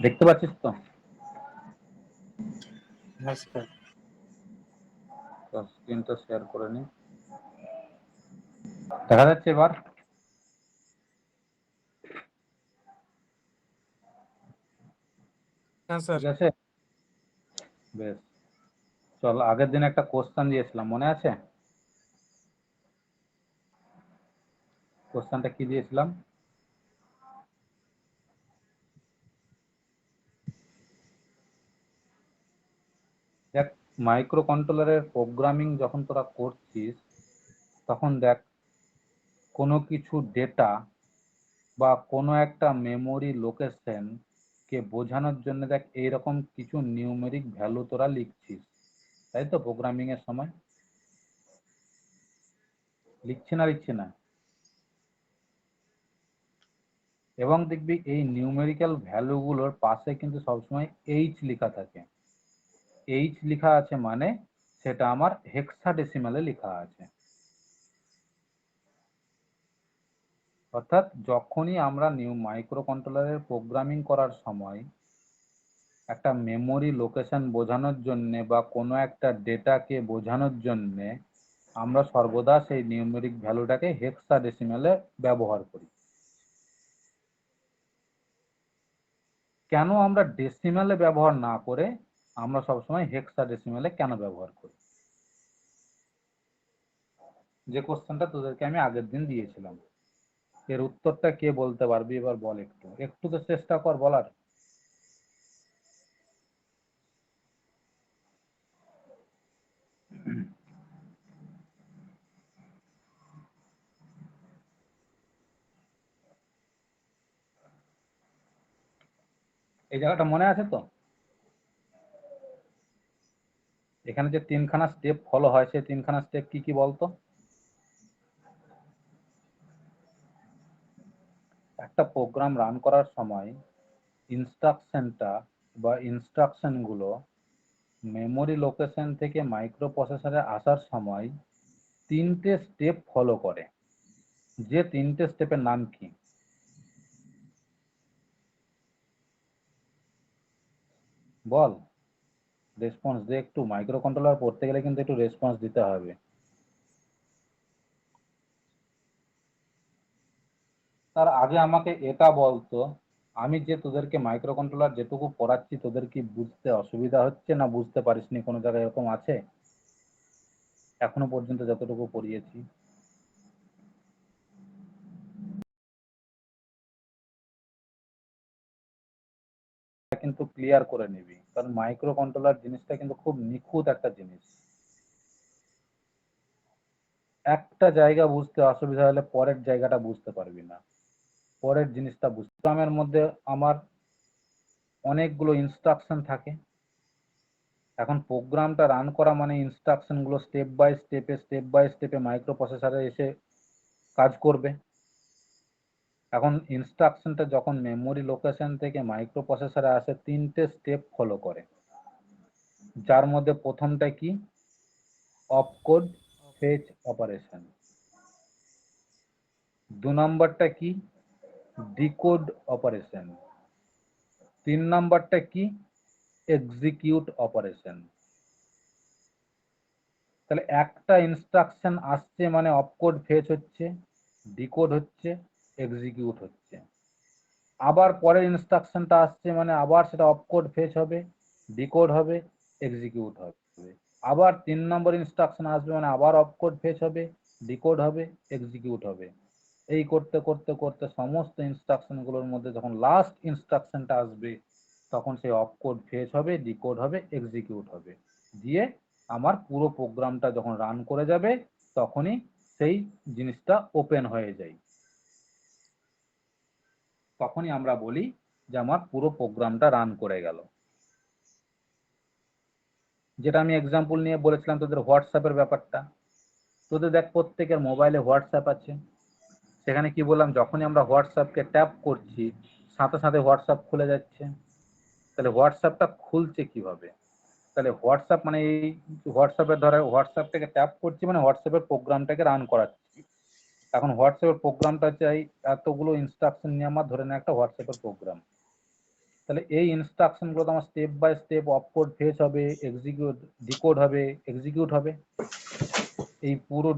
দেখতে পাচ্ছিস তো? হ্যাঁ স্যার। স্ক্রিনটা শেয়ার করে নি। দেখা যাচ্ছে এবার? হ্যাঁ স্যার। ঠিক আছে, বেশ। চল, আগের দিন একটা কোশ্চেন দিয়েছিলাম, মনে আছে? কোশ্চেনটা কি দিয়েছিলাম? দেখ, মাইক্রো কন্ট্রোলারের প্রোগ্রামিং যখন তোরা করছিস তখন দেখ, কোনো কিছু ডেটা বা কোনো একটা মেমোরি লোকেশন কে বোঝানোর জন্য দেখ এইরকম কিছু নিউমেরিক ভ্যালু তোরা লিখছিস, তাই তো? প্রোগ্রামিং এর সময় লিখছি না? এবং দেখবি এই নিউমেরিক্যাল ভ্যালুগুলোর পাশে কিন্তু সবসময় এইচ লেখা থাকে। এইচ লেখা আছে মানে সেটা আমার হেক্সাডেসিমালে লেখা আছে। অর্থাৎ যখনই আমরা মাইক্রো কন্ট্রোলারের প্রোগ্রামিং করার সময় একটা মেমোরি লোকেশন বোঝানোর জন্য বা কোনো একটা ডেটাকে বোঝানোর জন্য আমরা সর্বদা সেই নিউমেরিক ভ্যালুটাকে হেক্সাডেসিমালে ব্যবহার করি। কেন আমরা ডেসিমালে ব্যবহার না করে আমরা সবসময় হেক্সাডেসিমালে কেন ব্যবহার করি? যে কোশ্চেনটা তোদেরকে আমি আগের দিন দিয়েছিলাম, এর উত্তরটা কে বলতে পারবি? এবার বল, একটু একটু তো চেষ্টা কর বলার। এই জায়গাটা মনে আছে তো? এখানে যে তিনখানা স্টেপ ফলো হয়, সেই তিনখানা স্টেপ কি কি বলতো? একটা প্রোগ্রাম রান করার সময় ইনস্ট্রাকশনটা বা ইনস্ট্রাকশনগুলো মেমোরি লোকেশন থেকে মাইক্রো প্রসেসরে আসার সময় তিনটে স্টেপ ফলো করে। যে তিনটে স্টেপের নাম কি? বল, রেসপন্স দে একটু। মাইক্রো কন্ট্রোলার পড়তে গেলে কিন্তু একটু রেসপন্স দিতে হবে। তার আগে আমাকে এটা বলতো, আমি যে তোদেরকে মাইক্রো কন্ট্রোলার যেটুকু পড়াচ্ছি তোদের কি বুঝতে অসুবিধা হচ্ছে না বুঝতে পারিসনি? কোনো জায়গায় এরকম আছে এখনো পর্যন্ত যতটুকু পড়িয়েছি? কিন্তু ক্লিয়ার করে নিবি, কারণ মাইক্রো কন্ট্রোলার জিনিসটা কিন্তু খুব নিখুঁত একটা জিনিস। একটা জায়গা বুঝতে অসুবিধা হলে পরের জায়গাটা বুঝতে পারবি না, পরের জিনিসটা বুঝতে। প্রোগ্রামের মধ্যে আমার অনেকগুলো ইনস্ট্রাকশন থাকে। এখন প্রোগ্রামটা রান করা মানে ইনস্ট্রাকশন গুলো স্টেপ বাই স্টেপে মাইক্রো প্রসেসরে এসে কাজ করবে। এখন ইনস্ট্রাকশনটা যখন মেমোরি লোকেশন থেকে মাইক্রো প্রসেসরে আসে তিনটে স্টেপ ফলো করে, যার মধ্যে প্রথমটা কি? Opcode fetch operation. 2 নম্বরটা কি? Decode operation. 3 নম্বরটা কি? Execute operation. তাহলে একটা ইনস্ট্রাকশন আসছে মানে অপকোড ফেচ হচ্ছে, ডিকোড হচ্ছে, এক্সিকিউট হচ্ছে। আবার পরের ইনস্ট্রাকশনটা আসছে মানে আবার সেটা অপকোড ফেচ হবে, ডিকোড হবে, এক্সিকিউট হবে। আবার 3 নম্বর ইনস্ট্রাকশন আসবে মানে আবার অপকোড ফেচ হবে, ডিকোড হবে, এক্সিকিউট হবে। এই করতে করতে করতে সমস্ত ইনস্ট্রাকশন গুলোর মধ্যে যখন লাস্ট ইনস্ট্রাকশনটা আসবে তখন সেই অপকোড ফেচ হবে, ডিকোড হবে, এক্সিকিউট হবে। দিয়ে আমার পুরো প্রোগ্রামটা যখন রান করে যাবে তখনই সেই জিনিসটা ওপেন হয়ে যায়। তখনই আমরা বলি যে আমার পুরো প্রোগ্রামটা রান করে গেল। যেটা আমি এক্সাম্পল নিয়ে বলেছিলাম তোদের হোয়াটসঅ্যাপের ব্যাপারটা, তোদের দেখ প্রত্যেকের মোবাইলে হোয়াটসঅ্যাপ আছে। সেখানে কি বললাম, যখনই আমরা হোয়াটসঅ্যাপকে ট্যাপ করছি সাথে সাথে হোয়াটসঅ্যাপ খুলে যাচ্ছে। তাহলে হোয়াটসঅ্যাপটা খুলছে কিভাবে? তাহলে হোয়াটসঅ্যাপ মানে এই হোয়াটসঅ্যাপের ধরে হোয়াটসঅ্যাপটাকে ট্যাপ করছি মানে হোয়াটসঅ্যাপের প্রোগ্রামটাকে রান করাচ্ছি। এখন হোয়াটসঅ্যাপের প্রোগ্রামটা চাই এতগুলো ইনস্ট্রাকশন নিয়ে আমার ধরে নেয় একটা হোয়াটসঅ্যাপের প্রোগ্রাম। তাহলে এই ইনস্ট্রাকশনগুলো তো আমার step by step opcode fetch হবে, এক্সিকিউট ডিকোড হবে, এক্সিকিউট হবে। এই পুরো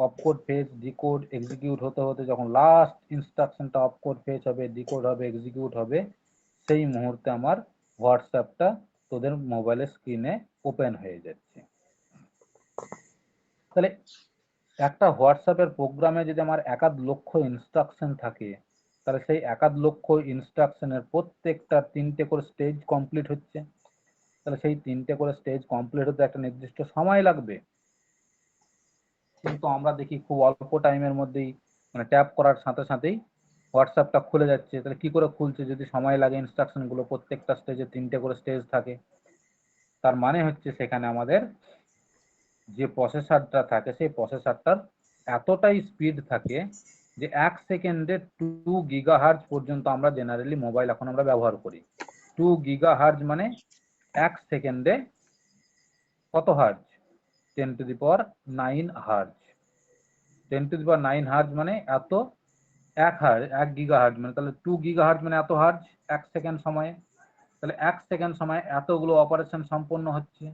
অপকোড ফেচ ডিকোড এক্সিকিউট হতে হতে যখন লাস্ট ইনস্ট্রাকশনটা অপকোড ফেচ হবে, ডিকোড হবে, এক্সিকিউট হবে, সেই মুহূর্তে আমার হোয়াটসঅ্যাপটা তোদের মোবাইলের স্ক্রিনে ওপেন হয়ে যাচ্ছে। তাহলে একটা হোয়াটসঅ্যাপের প্রোগ্রামে যদি আমার একাধ লক্ষ ইনস্ট্রাকশন থাকে, তাহলে সেই একাধ লক্ষ ইনস্ট্রাকশনের প্রত্যেকটা 3টে করে স্টেজ কমপ্লিট হচ্ছে। তাহলে সেই 3টে করে স্টেজ কমপ্লিট হতে একটা নির্দিষ্ট সময় লাগবে। কিন্তু আমরা দেখি খুব অল্প টাইমের মধ্যেই, মানে ট্যাপ করার সাথে সাথেই হোয়াটসঅ্যাপটা খুলে যাচ্ছে। তাহলে কি করে খুলছে যদি সময় লাগে? ইনস্ট্রাকশনগুলো প্রত্যেকটা স্টেজে 3টে করে স্টেজ থাকে, তার মানে হচ্ছে সেখানে আমাদের যে প্রসেসরটা থাকে সেই প্রসেসরটার এতটাই স্পিড থাকে যে 1 সেকেন্ডে 2 গিগাহার্জ পর্যন্ত আমরা জেনারেলি মোবাইল এখন আমরা ব্যবহার করি। 2 গিগাহার্জ মানে 1 সেকেন্ডে কত হার্জ? 10⁹ হার্জ। 10⁹ হার্জ মানে এত, 1 গিগাহার্জ মানে, তাহলে 2 গিগাহার্জ মানে এত হার্জ 1 সেকেন্ড সময়ে। তাহলে 1 সেকেন্ড সময়ে এতগুলো অপারেশন সম্পন্ন হচ্ছে।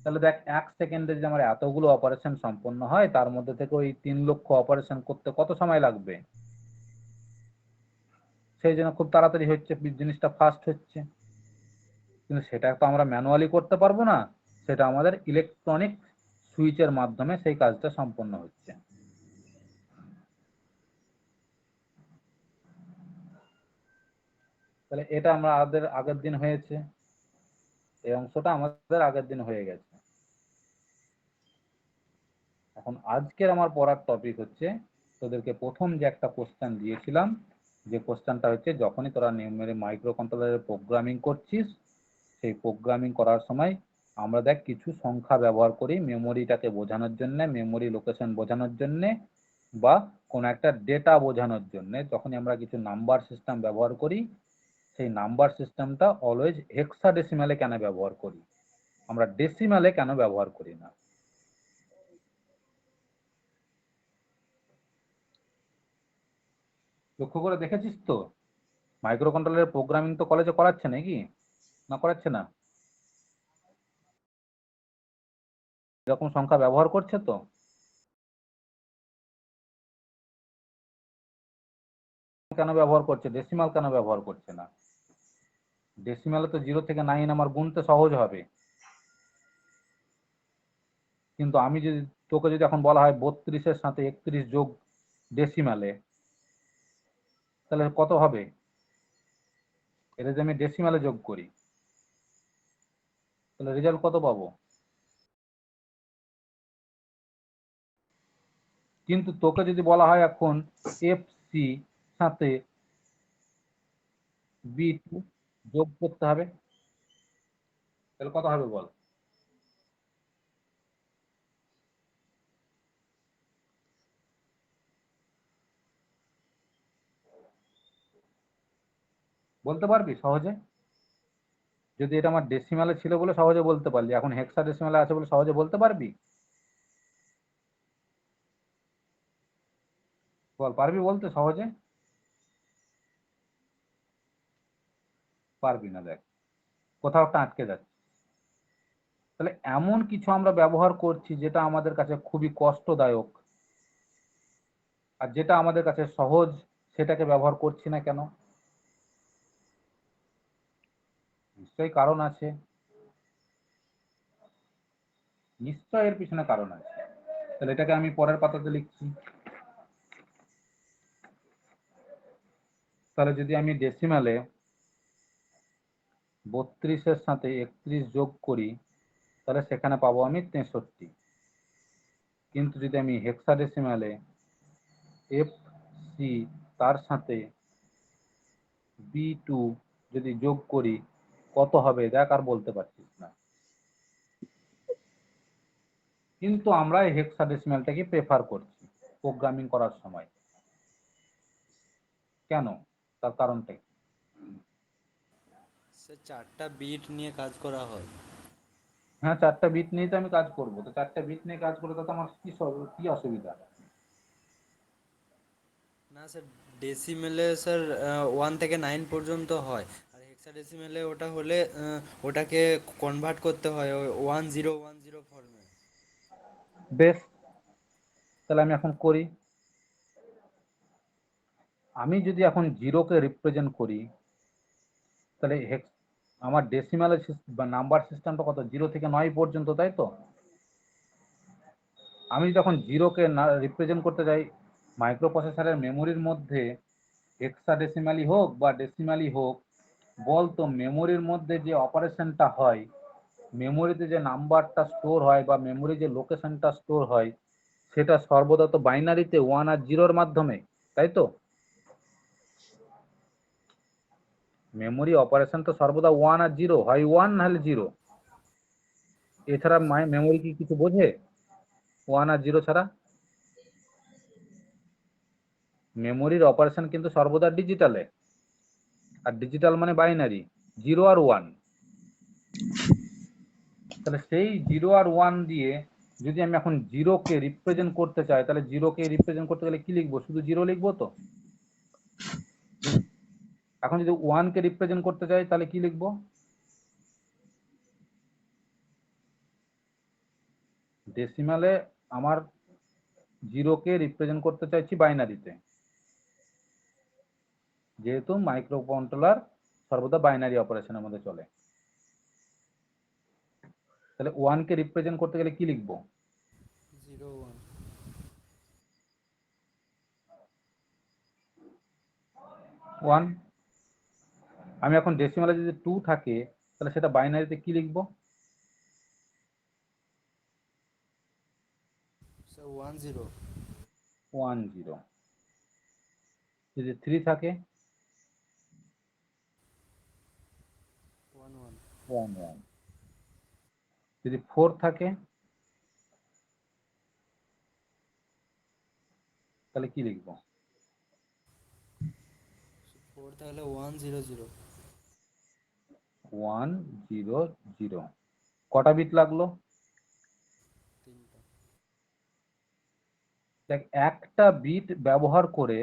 তাহলে দেখ 1 সেকেন্ডে যদি আমার এতগুলো অপারেশন সম্পন্ন হয়, তার মধ্যে থেকে ওই 3 লক্ষ অপারেশন করতে কত সময় লাগবে? সেই জন্য খুব তাড়াতাড়ি হচ্ছে, জিনিসটা ফাস্ট হচ্ছে। কিন্তু সেটা তো আমরা ম্যানুয়ালি করতে পারবো না, সেটা আমাদের ইলেকট্রনিক সুইচের মাধ্যমে সেই কাজটা সম্পন্ন হচ্ছে। তাহলে এটা আমরা আগের দিন হয়েছে, এই অংশটা আমাদের আগের দিন হয়ে গেছে। এখন আজকের আমার পড়ার টপিক হচ্ছে, তোদেরকে প্রথম যে একটা কোশ্চেন দিয়েছিলাম, যে কোশ্চেনটা হচ্ছে যখনই তোরা মাইক্রো কন্ট্রোলারের প্রোগ্রামিং করছিস, সেই প্রোগ্রামিং করার সময় আমরা দেখ কিছু সংখ্যা ব্যবহার করি মেমোরিটাকে বোঝানোর জন্য, মেমোরি লোকেশন বোঝানোর জন্য, বা কোনো একটা ডেটা বোঝানোর জন্য যখনই আমরা কিছু নাম্বার সিস্টেম ব্যবহার করি, সেই নাম্বার সিস্টেমটা অলওয়েজ হেক্সাডেসিমালে কেন ব্যবহার করি, আমরা ডেসিমালে কেন ব্যবহার করি না? লক্ষ্য করে দেখেছিস তো? মাইক্রো কন্ট্রোলারের প্রোগ্রামিং তো কলেজে করাচ্ছে নাকি, না করাচ্ছে না? এরকম সংখ্যা ব্যবহার করছে তো? কেন ব্যবহার করছে, ডেসিমাল কেন ব্যবহার করছে না? ডেসিমালে তো 0 থেকে 9 আমার গুনতে সহজ হবে। কিন্তু আমি যদি, তোকে যদি এখন বলা হয় 32-এর সাথে 31 যোগ ডেসিমালে, তাহলে কত হবে? এটা যদি আমি ডেসিমালে যোগ করি, তাহলে রেজাল্ট কত পাবো? কিন্তু তোকে যদি বলা হয় এখন FC সাথে B2 যোগ করতে হবে, তাহলে কত হবে বল? বলতে পারবি সহজে? যদি এটা আমার ডেসিমালে ছিল বলে সহজে বলতে পারলি, এখন হেক্সা ডেসিমালে আছে বলে সহজে বলতে পারবি? বল, পারবি বলতে সহজে? পারবি না, দেখ কোথাও একটা আটকে যাচ্ছে। তাহলে এমন কিছু আমরা ব্যবহার করছি যেটা আমাদের কাছে খুবই কষ্টদায়ক, আর যেটা আমাদের কাছে সহজ সেটাকে ব্যবহার করছি না কেন? নিশ্চয়ই কারণ আছে, নিশ্চয় এর পিছনে কারণ আছে। তাহলে এটাকে আমি পরের পাতাতে লিখছি। তাহলে যদি আমি ডেসিমালে 32-এর সাথে 31 যোগ করি, তাহলে সেখানে পাবো আমি 63। কিন্তু যদি আমি হেক্সাডেসিমালে FC তার সাথে B2 যদি যোগ করি, কত হবে দেখ, আর বলতে পারছিস না। কিন্তু আমরা হেক্সাডেসিমালটাকে প্রেফার করছি প্রোগ্রামিং করার সময়। কেন? তার কারণটা কি? স্যার 4টা বিট নিয়ে কাজ করা হয়। হ্যাঁ, 4টা বিট নিয়ে তো আমি কাজ করবো, তো 4টা বিট নিয়ে কাজ করলে তো আমার কি অসুবিধা? না স্যার, ডেসিমেলে স্যার 1 থেকে 9 পর্যন্ত হয়, আর হেক্সাডেসিমেলে ওটা হলে ওটাকে কনভার্ট করতে হয় 1010 ফর্মে। বেশ, তাহলে আমি এখন করি। আমি যদি এখন জিরোকে রিপ্রেজেন্ট করি, তাহলে আমার ডেসিমালের বা নাম্বার সিস্টেমটা কত, 0 থেকে 9 পর্যন্ত, তাই তো? আমি যখন জিরোকে রিপ্রেজেন্ট করতে যাই মাইক্রোপ্রসেসরের মেমোরির মধ্যে, হেক্সাডেসিমালি হোক বা ডেসিমালি হোক, বলতো মেমোরির মধ্যে যে অপারেশনটা হয়, মেমোরিতে যে নাম্বারটা স্টোর হয় বা মেমোরি যে লোকেশনটা স্টোর হয়, সেটা সর্বদা তো বাইনারিতে 1 আর 0-র মাধ্যমে, তাই তো? মেমোরি অপারেশন তো সর্বদা 1 আর 0, হয় 1 নাহলে 0। এছাড়া মেমোরি কি কিছু বোঝে 1 আর 0 ছাড়া? মেমোরির অপারেশন কিন্তু সর্বদা ডিজিটালে, আর ডিজিটাল মানে বাইনারি, 0 আর 1। তাহলে সেই 0 আর 1 দিয়ে যদি আমি এখন জিরোকে রিপ্রেজেন্ট করতে চাই, তাহলে জিরোকে রিপ্রেজেন্ট করতে গেলে কি লিখবো? শুধু জিরো লিখবো তো? এখন যদি 1 কে রিপ্রেজেন্ট করতে চাই তাহলে কি লিখবো? ডেসিমালে আমার জিরোকে রিপ্রেজেন্ট করতে চাইছি বাইনারিতে, যেহেতু মাইক্রো কন্ট্রোলার সর্বদা বাইনারি অপারেশনের মধ্যে চলে। তাহলে 1 কে রিপ্রেজেন্ট করতে গেলে কি লিখবো? 01। 1। আমি এখন ডেসিমালে যদি 2 থাকে, তাহলে সেটা বাইনারিতে কি লিখবো? স্যার 10। 10। যদি 3 থাকে, 11। 11। যদি 4 থাকে, তাহলে কি লিখবো? 4 তাহলে 100। 100। কটা বিট লাগলো? 3টা। দেখ, একটা বিট ব্যবহার করে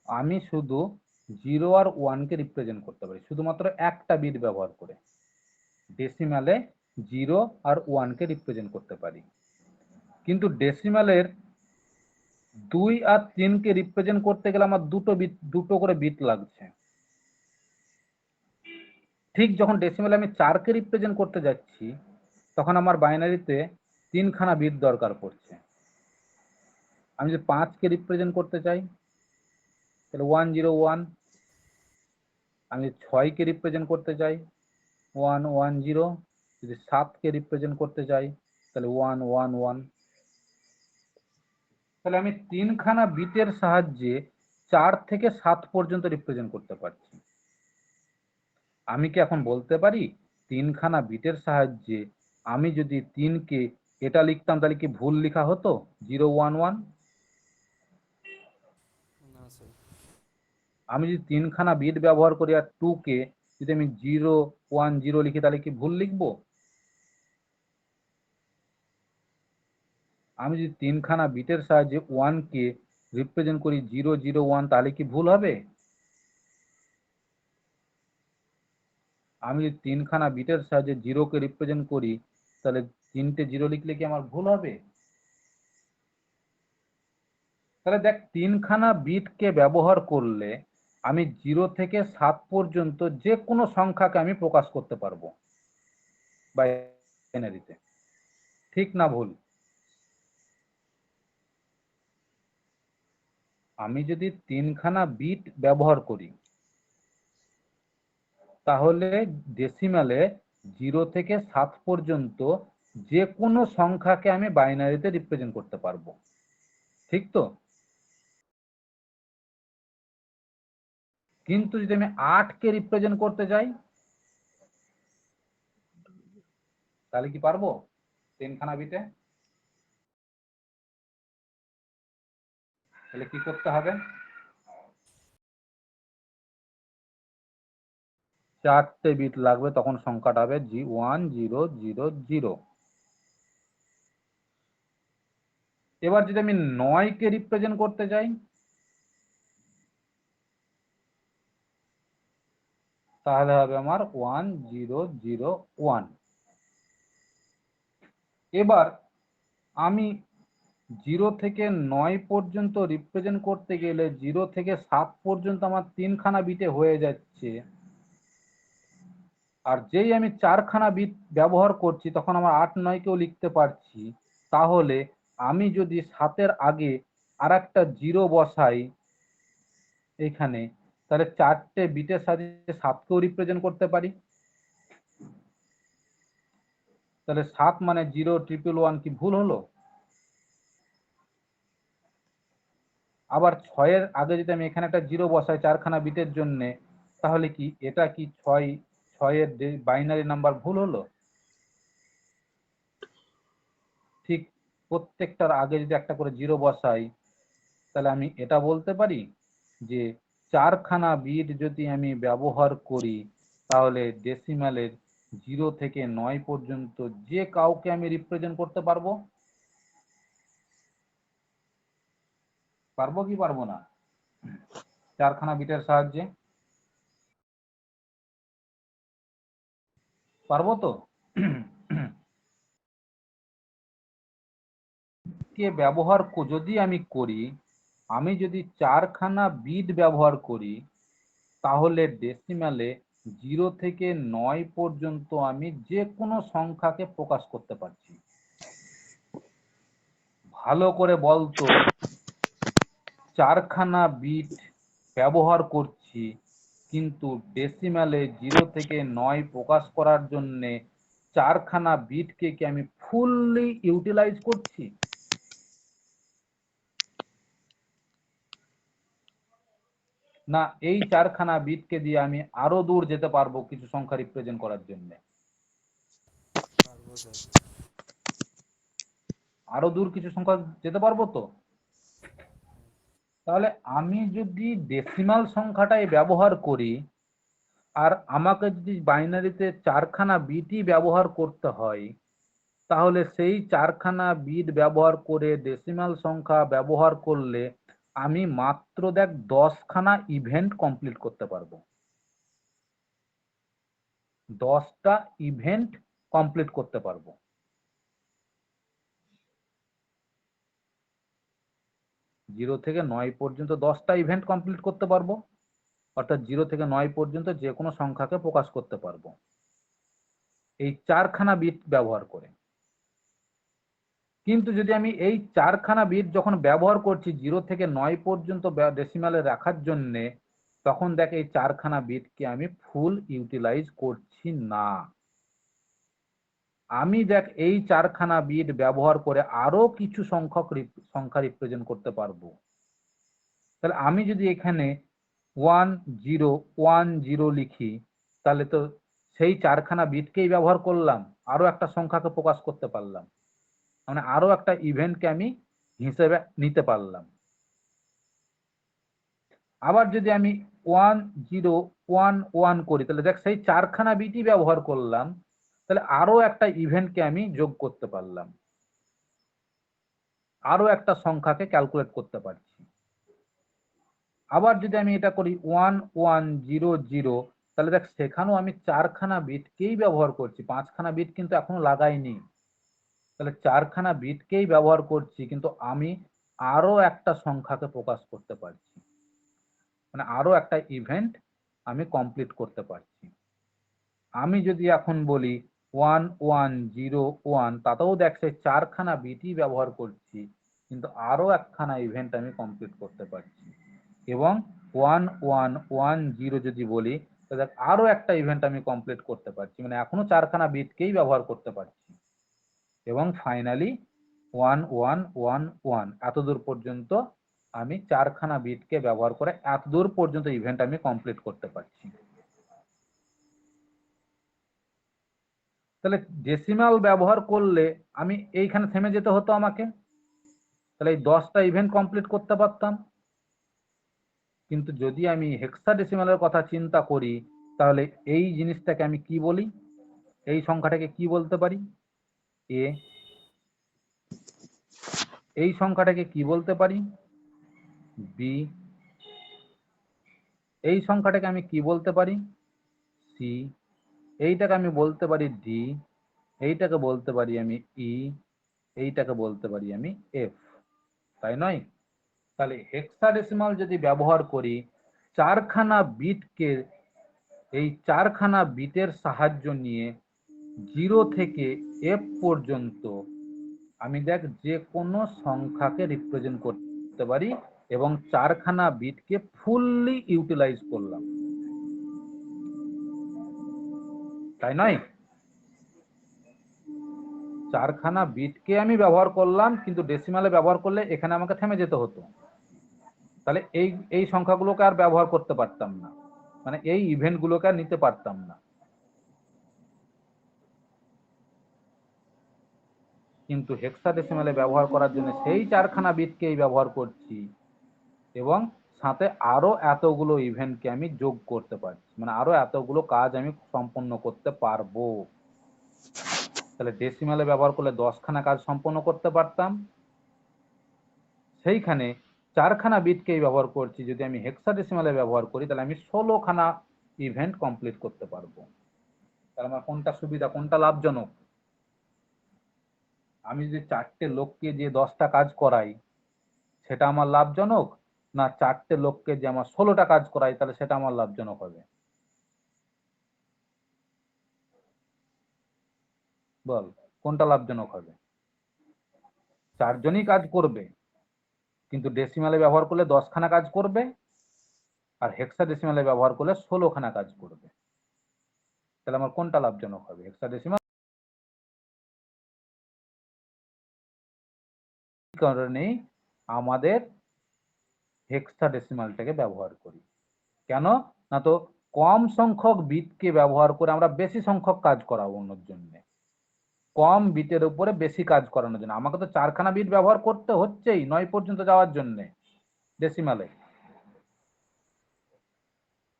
আমি শুধু 0 আর 1 কে রিপ্রেজেন্ট করতে পারি, শুধুমাত্র একটা বিট ব্যবহার করে ডেসিমালে 0 আর 1 কে রিপ্রেজেন্ট করতে পারি। কিন্তু ডেসিমালের 2 আর 3 কে রিপ্রেজেন্ট করতে গেলে আমার দুটো করে বিট লাগছে। ঠিক যখন ডেসিমালে আমি 4 কে রিপ্রেজেন্ট করতে যাচ্ছি, তখন আমার বাইনারিতে 3খানা বিট দরকার পড়ছে। আমি যদি 5 কে রিপ্রেজেন্ট করতে চাই, তাহলে 101। আমি 6 কে রিপ্রেজেন্ট করতে চাই, 110। যদি 7 কে রিপ্রেজেন্ট করতে চাই, তাহলে 111। তাহলে আমি 3খানা বিটের সাহায্যে 4 থেকে 7 পর্যন্ত রিপ্রেজেন্ট করতে পারছি। আমি কি এখন বলতে পারি 3খানা বিটের সাহায্যে আমি যদি 3 কে এটা লিখতাম, তাহলে কি ভুল লেখা হতো 011? না স্যার। আমি যদি 3খানা বিট ব্যবহার করি আর 2 কে যদি আমি 010 লিখি, তাহলে কি ভুল লিখবো? আমি যদি 3খানা বিটের সাহায্যে 1 কে রিপ্রেজেন্ট করি 001, তাহলে কি ভুল হবে? আমি যদি 3খানা বিটের সাহায্যে 0 কে রিপ্রেজেন্ট করি, তাহলে 3টে 0 লিখলে কি আমার ভুল হবে? তাহলে দেখ, 3খানা বিটকে ব্যবহার করলে আমি 0 থেকে 7 পর্যন্ত যে কোনো সংখ্যাকে আমি প্রকাশ করতে পারবো বাইনারিতে। ঠিক না ভুল? আমি যদি 3খানা বিট ব্যবহার করি, তাহলে ডেসিমালে 0 থেকে 7 পর্যন্ত যে কোনো সংখ্যাকে আমি বাইনারিতে রিপ্রেজেন্ট করতে পারবো। ঠিক তো? কিন্তু যদি আমি 8 কে রিপ্রেজেন্ট করতে যাই, তাহলে কি পারবো 3খানা বিটে? তাহলে কি করতে হবে? 4টে বিট লাগবে, তখন সংখ্যাটা হবে 1000। এবার যদি আমি 9 কে রিপ্রেজেন্ট করতে চাই, তাহলে হবে আমার 1001। এবার আমি 0 থেকে 9 পর্যন্ত রিপ্রেজেন্ট করতে গেলে 0 থেকে 7 পর্যন্ত আমার 3খানা বিটে হয়ে যাচ্ছে, আর যেই আমি 4খানা বিট ব্যবহার করছি তখন আমার 8 9 কেও লিখতে পারছি। তাহলে আমি যদি 7-এর আগে আর একটা 0 বসাই এখানে, তাহলে 4টে বিটের সাথে 7কেও রিপ্রেজেন্ট করতে পারি। তাহলে 7 মানে 0 111 কি ভুল হলো? আবার 6-এর আগে যদি আমি এখানে একটা 0 বসাই 4খানা বিটের জন্য, তাহলে কি এটা কি 6-এর বাইনারি নাম্বার ভুল হলো? ঠিক প্রত্যেকটার আগে যদি একটা করে 0 বসাই, তাহলে আমি এটা বলতে পারি যে 4খানা বিট যদি আমি ব্যবহার করি তাহলে ডেসিমালের 0 থেকে 9 পর্যন্ত যে কাউকে আমি রিপ্রেজেন্ট করতে পারবো। পারবো কি পারবো না 4খানা বিটের সাহায্যে? পারবো তো? কে ব্যবহার যদি আমি করি, আমি যদি 4খানা বিট ব্যবহার করি তাহলে ডেসিমালে 0 থেকে 9 পর্যন্ত আমি যে কোনো সংখ্যাকে প্রকাশ করতে পারছি। ভালো করে বলতো, 4খানা বিট ব্যবহার করছি কিন্তু ডেসিমালে 0 থেকে 9 প্রকাশ করার জন্য 4খানা বিটকে কি আমি ফুললি ইউটিলাইজ করছি? না এই 4খানা বিটকে দিয়ে আমি আরো দূর যেতে পারবো কিছু সংখ্যা রিপ্রেজেন্ট করার জন্য? পারবো স্যার। আরো দূর কিছু সংখ্যা যেতে পারবো তো? তাহলে আমি যদি ডেসিমাল সংখ্যাটাই ব্যবহার করি আর আমাকে যদি বাইনারিতে 4খানা বিটই ব্যবহার করতে হয়, তাহলে সেই 4খানা বিট ব্যবহার করে ডেসিমাল সংখ্যা ব্যবহার করলে আমি মাত্র দেখ 10খানা ইভেন্ট কমপ্লিট করতে পারবো। 10টা ইভেন্ট কমপ্লিট করতে পারবো। 0 থেকে 9 পর্যন্ত 10টা ইভেন্ট কমপ্লিট করতে পারবো, অর্থাৎ 0 থেকে 9 পর্যন্ত যে কোনো সংখ্যাকে প্রকাশ করতে পারবো এই 4খানা বিট ব্যবহার করে। কিন্তু যদি আমি এই 4খানা বিট যখন ব্যবহার করছি 0 থেকে 9 পর্যন্ত ডেসিমালে রাখার জন্যে, তখন দেখ এই 4খানা বিটকে আমি ফুল ইউটিলাইজ করছি না। আমি দেখ এই 4খানা বিট ব্যবহার করে আরো কিছু সংখ্যা রিপ্রেজেন্ট করতে পারবো। তাহলে আমি যদি এখানে 1010 লিখি, তাহলে তো সেই 4খানা বিটকেই ব্যবহার করলাম, আরো একটা সংখ্যাকে প্রকাশ করতে পারলাম, মানে আরো একটা ইভেন্টকে আমি হিসেবে নিতে পারলাম। আবার যদি আমি 1011 করি, তাহলে দেখ সেই 4খানা বিটই ব্যবহার করলাম, তাহলে আরো একটা ইভেন্টকে আমি যোগ করতে পারলাম, আরো একটা সংখ্যাকে ক্যালকুলেট করতে পারছি। আবার যদি আমি এটা করি 1100, তাহলে দেখ সেখানেও আমি 4খানা বিটকেই ব্যবহার করছি, 5খানা বিট কিন্তু এখনো লাগাইনি। তাহলে 4খানা বিটকেই ব্যবহার করছি কিন্তু আমি আরো একটা সংখ্যাকে প্রকাশ করতে পারছি, মানে আরো একটা ইভেন্ট আমি কমপ্লিট করতে পারছি। আমি যদি এখন বলি 1101, তাতেও দেখ সেই 4খানা বিটই ব্যবহার করছি কিন্তু আরো একখানা ইভেন্ট আমি কমপ্লিট করতে পারছি। এবং 1110 যদি বলি, তাহলে দেখ আরো একটা ইভেন্ট আমি কমপ্লিট করতে পারছি, মানে এখনো 4খানা বিটকেই ব্যবহার করতে পারছি। এবং ফাইনালি 1111 এতদূর পর্যন্ত আমি 4খানা বিটকে ব্যবহার করে এতদূর পর্যন্ত ইভেন্ট আমি কমপ্লিট করতে পারছি। তাহলে ডেসিমাল ব্যবহার করলে আমি এইখানে থেমে যেতে হতো আমাকে, তাহলে এই 10টা ইভেন্ট কমপ্লিট করতে পারতাম। কিন্তু যদি আমি হেক্সাডেসিমালের কথা চিন্তা করি, তাহলে এই জিনিসটাকে আমি কি বলি, এই সংখ্যাটাকে কি বলতে পারি? এ। এই সংখ্যাটাকে কি বলতে পারি? বি। এই সংখ্যাটাকে আমি কি বলতে পারি? সি, এইটাকে আমি বলতে পারি ডি, এইটাকে বলতে পারি আমি ই, এইটাকে বলতে পারি আমি এফ, তাই নয়? তাহলে হেক্সাডেসিমাল যদি ব্যবহার করি, চারখানা বিটকে, এই চারখানা বিটের সাহায্য নিয়ে 0 থেকে এফ পর্যন্ত আমি দেখ যে কোনো সংখ্যাকে রিপ্রেজেন্ট করতে পারি এবং চারখানা বিটকে ফুললি ইউটিলাইজ করলাম, তাই নয়? চারখানা বিটকে আমি ব্যবহার করলাম, কিন্তু ডেসিমালে ব্যবহার করলে এখানে আমাকে থেমে যেতে হতো, তাহলে এই এই সংখ্যাগুলোকে আর ব্যবহার করতে পারতাম না, মানে এই ইভেন্ট গুলোকে আর নিতে পারতাম না। কিন্তু হেক্সাডেসিমালে ব্যবহার করার জন্য সেই চারখানা বিটকেই ব্যবহার করছি এবং সাথে আরো এতগুলো ইভেন্টকে আমি যোগ করতে পারছি, মানে আরো এতগুলো কাজ আমি সম্পন্ন করতে পারবো। তাহলে ডেসিমালে ব্যবহার করলে 10খানা কাজ সম্পন্ন করতে পারতাম, সেইখানে চারখানা বিটকেই ব্যবহার করছি, যদি আমি হেক্সাডেসিমালে ব্যবহার করি তাহলে আমি 16খানা ইভেন্ট কমপ্লিট করতে পারবো। তাহলে আমার কোনটা সুবিধা, কোনটা লাভজনক? আমি যদি 4টে লোককে দিয়ে 10টা কাজ করাই সেটা আমার লাভজনক, না 4টে লোককে যে আমার 16টা কাজ করাই তাহলে সেটা আমার লাভজনক হবে? বল, কোনটা লাভজনক হবে? 4জনই কাজ করবে, কিন্তু ডেসিমালে ব্যবহার করলে 10খানা কাজ করবে, আর হেক্সাডেসিমালে ব্যবহার করলে 16খানা কাজ করবে। তাহলে আমার কোনটা লাভজনক হবে? হেক্সাডেসিমাল। কারণেই আমাদের হেক্সাডেসিমালটাকে ব্যবহার করি। কেন? না তো কম সংখ্যক বিটকে ব্যবহার করে আমরা বেশি সংখ্যক কাজ করাবো অন্যের জন্য, কম বিটের উপরে বেশি কাজ করানোর জন্য। আমাকে তো 4খানা বিট ব্যবহার করতে হচ্ছেই 9 পর্যন্ত যাওয়ার জন্য ডেসিমালে।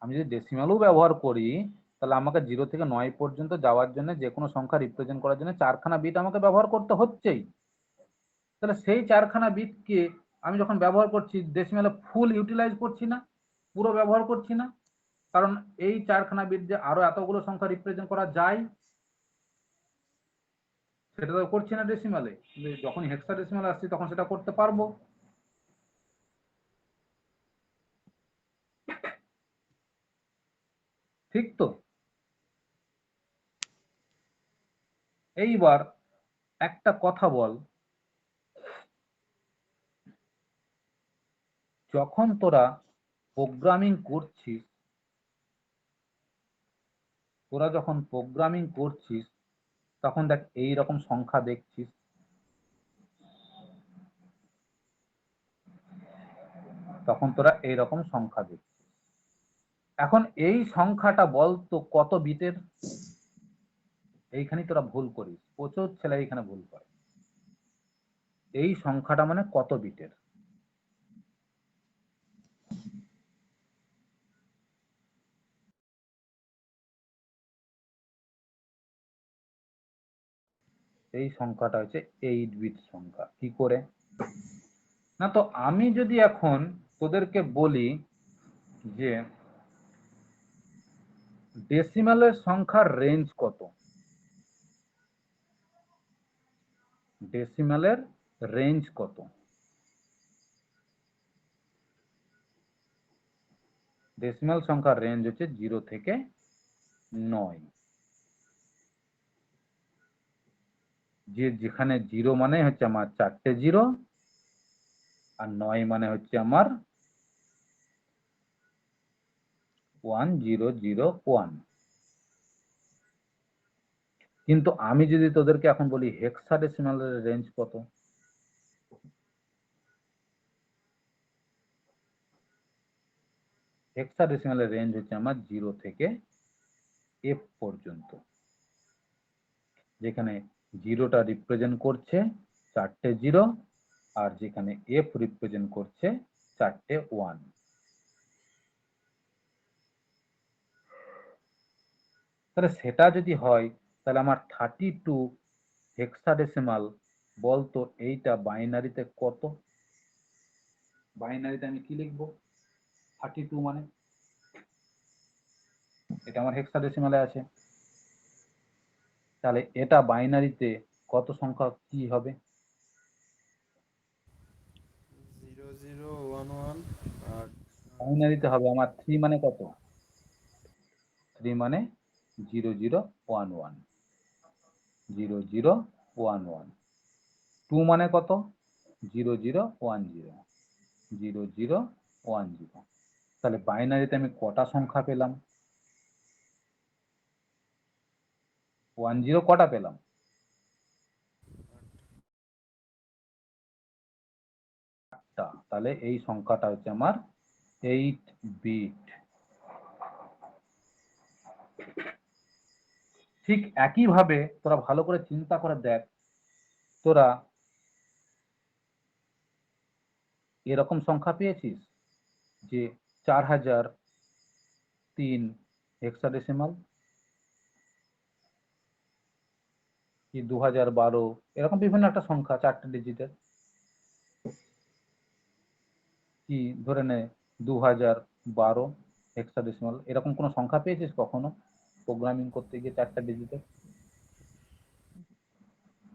আমি যদি ডেসিমালও ব্যবহার করি তাহলে আমাকে 0 থেকে 9 পর্যন্ত যাওয়ার জন্য যে কোনো সংখ্যা রিপ্রেজেন্ট করার জন্য 4খানা বিট আমাকে ব্যবহার করতে হচ্ছেই। তাহলে সেই 4খানা বিটকে আমি যখন ব্যবহার করছি ডেসিমালে ফুল ইউটিলাইজ করছি না, পুরো ব্যবহার করছি না, কারণ এই 4খানা বিট যে আরো এতগুলো সংখ্যা রিপ্রেজেন্ট করা যায় সেটা তো করছি না ডেসিমালে। যখন হেক্সাডেসিমালে আসছি তখন সেটা করতে পারবো। ঠিক তো? এইবার একটা কথা বল, যখন তোরা প্রোগ্রামিং করছিস, তোরা যখন প্রোগ্রামিং করছিস তখন দেখ এই রকম সংখ্যা দেখছিস, তখন তোরা এই রকম সংখ্যা দেখছিস। এখন এই সংখ্যাটা বলতো কত বিটের? এইখানে তোরা ভুল করিস, প্রচুর ছেলে এইখানে ভুল করে। এই সংখ্যাটা মানে কত বিটের? এই সংখ্যাটা হচ্ছে 8 বিট সংখ্যা। কি করে? না তো আমি যদি এখন তোদেরকে বলি যে ডেসিমালের সংখ্যার রেঞ্জ কত, ডেসিমালের রেঞ্জ কত? ডেসিমাল সংখ্যার রেঞ্জ হচ্ছে 0 থেকে 9। যেখানে 0 মানে হচ্ছে আমার 4টে 0, আর 9 মানে হচ্ছে আমার 1001। কিন্তু আমি যদি তোদেরকে এখন বলি হেক্সাডেসিমালের রেঞ্জ কত, হেক্সাডেসিমালের রেঞ্জ হচ্ছে আমার 0 থেকে এফ পর্যন্ত, যেখানে 0টা রিপ্রেজেন্ট করছে 4টে 0, আর যেখানে এফ রিপ্রেজেন্ট করছে 4টে 1। তাহলে সেটা যদি হয় তাহলে আমার 32 হেক্সাডেসিমাল বলতো এইটা বাইনারিতে কত? বাইনারিতে আমি কি লিখবো? 32 মানে এটা আমার হেক্সাডেসিমালে আছে। তাহলে এটা বাইনারিতে কত সংখ্যা কি হবে? 0011 আর বাইনারিতে হবে আমার 3 মানে কত? 3 মানে 0011, 0011। 2 মানে কত? 0010, 0010। তাহলে বাইনারিতে আমি কটা সংখ্যা পেলাম? 10 কটা পেলাম? তাহলে এই সংখ্যাটা হচ্ছে আমার 8 বিট। ঠিক একইভাবে তোরা ভালো করে চিন্তা করে দেখ, তোরা এরকম সংখ্যা পেয়েছিস যে 4003 হেক্সাডেসিমাল, কি 2012, এরকম বিভিন্ন একটা সংখ্যা 4টে ডিজিটের, কি ধরে নে 2012 হেক্সাডেসিমাল, এরকম কোনো সংখ্যা পেয়েছিস কখনো প্রোগ্রামিং করতে গিয়ে 4টা ডিজিটের?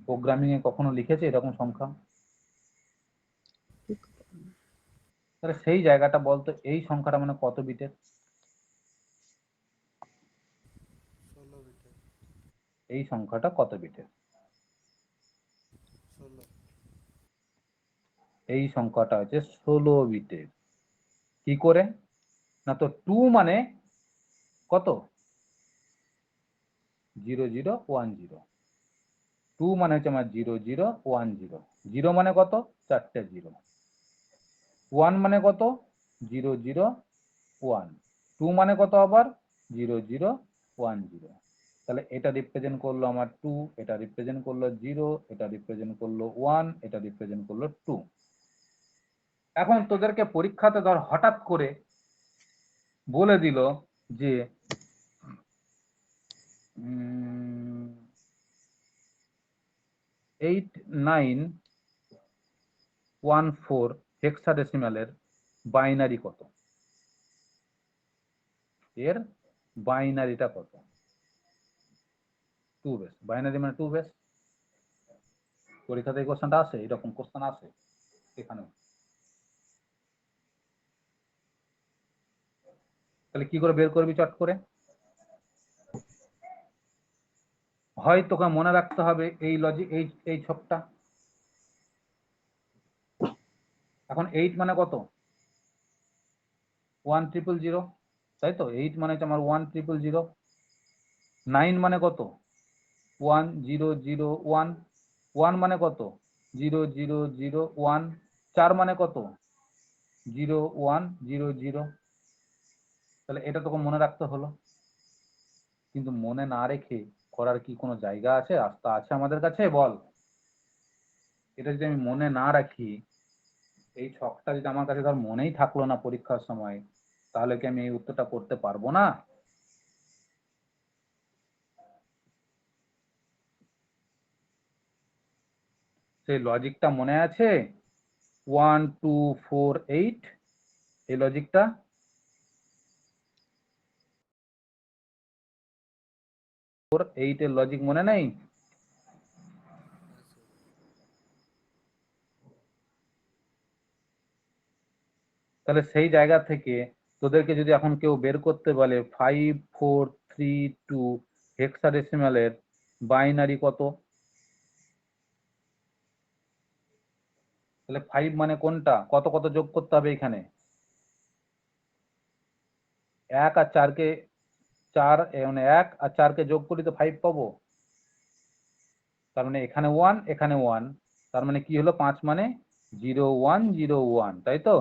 প্রোগ্রামিং এ কখনো লিখেছে এরকম সংখ্যা? তাহলে সেই জায়গাটা বলতো, এই সংখ্যাটা মানে কত বিটের? 16 বিটের। এই সংখ্যাটা কত বিটের? 16। এই সংখ্যাটা হচ্ছে 16 বিটের। কি করে? না তো 2 মানে কত? 0010। 2 মানে হচ্ছে আমার 0010। 0 মানে কত? 4টে 0। 1 মানে কত? 001। 2 মানে কত আবার? 0010। তাহলে এটা রিপ্রেজেন্ট করলো আমার 2, এটা রিপ্রেজেন্ট করলো 0, এটা রিপ্রেজেন্ট করলো 1, এটা রিপ্রেজেন্ট করলো 2। এখন তোদেরকে পরীক্ষাতে ধর হঠাৎ করে বলে দিল যে 8914 হেক্সাডেসিমালের বাইনারি কত? এর বাইনারিটা কত? 2 বেস। বাইনারি মানে 2 বেস। পরীক্ষাতে এই কোশ্চেনটা আসে, এরকম কোশ্চেন আসে এখানে। তাহলে কি করে বের করবি চট করে? হয় তোকে মনে রাখতে হবে এই লজিক, এই ছকটা। এখন 8 মানে কত? 1000, তাই তো? 8 মানে হচ্ছে আমার 1000। 9 মানে কত? 1001। 1 মানে কত? 0001। 4 মানে কত? 0100। তাহলে এটা তোকে মনে রাখতে হলো। কিন্তু মনে না রেখে করার কি কোনো জায়গা আছে, রাস্তা আছে আমাদের কাছে? বল। এটা যদি আমি মনে না রাখি, এই ছকটা যদি আমার কাছে ধর মনেই থাকলো না পরীক্ষার সময়, তাহলে কি আমি এই উত্তরটা করতে পারবো না? সেই লজিকটা মনে আছে? 1248, এই লজিকটা 48 এর লজিক মনে নেই? তাহলে সেই জায়গা থেকে তোদেরকে যদি এখন কেউ বের করতে বলে 5432 হেক্সাডেসিমালের বাইনারি কত, তাহলে 5 মানে কোনটা? কত কত যোগ করতে হবে এখানে? 1 আর 4কে 4 মানে 1 আর 4কে যোগ করি তো 5 পাবো। তার মানে এখানে 1, এখানে 1, তার মানে কি হলো? 5 মানে 0101, তাই তো?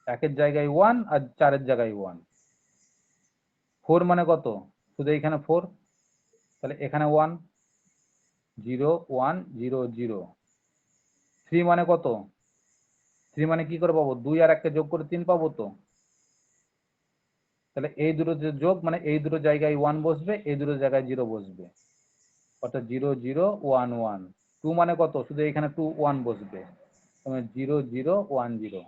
1 এর জায়গায় 1 আর 4 এর জায়গায় 1। 4 মানে কত? শুধু এখানে 4, তাহলে এখানে 1, 0100। 3 মানে কত? 3 মানে কি করে পাবো? 2 আর 1কে যোগ করে 3 পাবো তো। তাহলে এই দুটো যে যোগ, মানে এই দুটো জায়গায় 1 বসবে, এই দুটো জায়গায় 0 বসবে, অর্থাৎ 0011। 2 মানে কত? শুধু এখানে 2 1 বসবে, মানে 0010।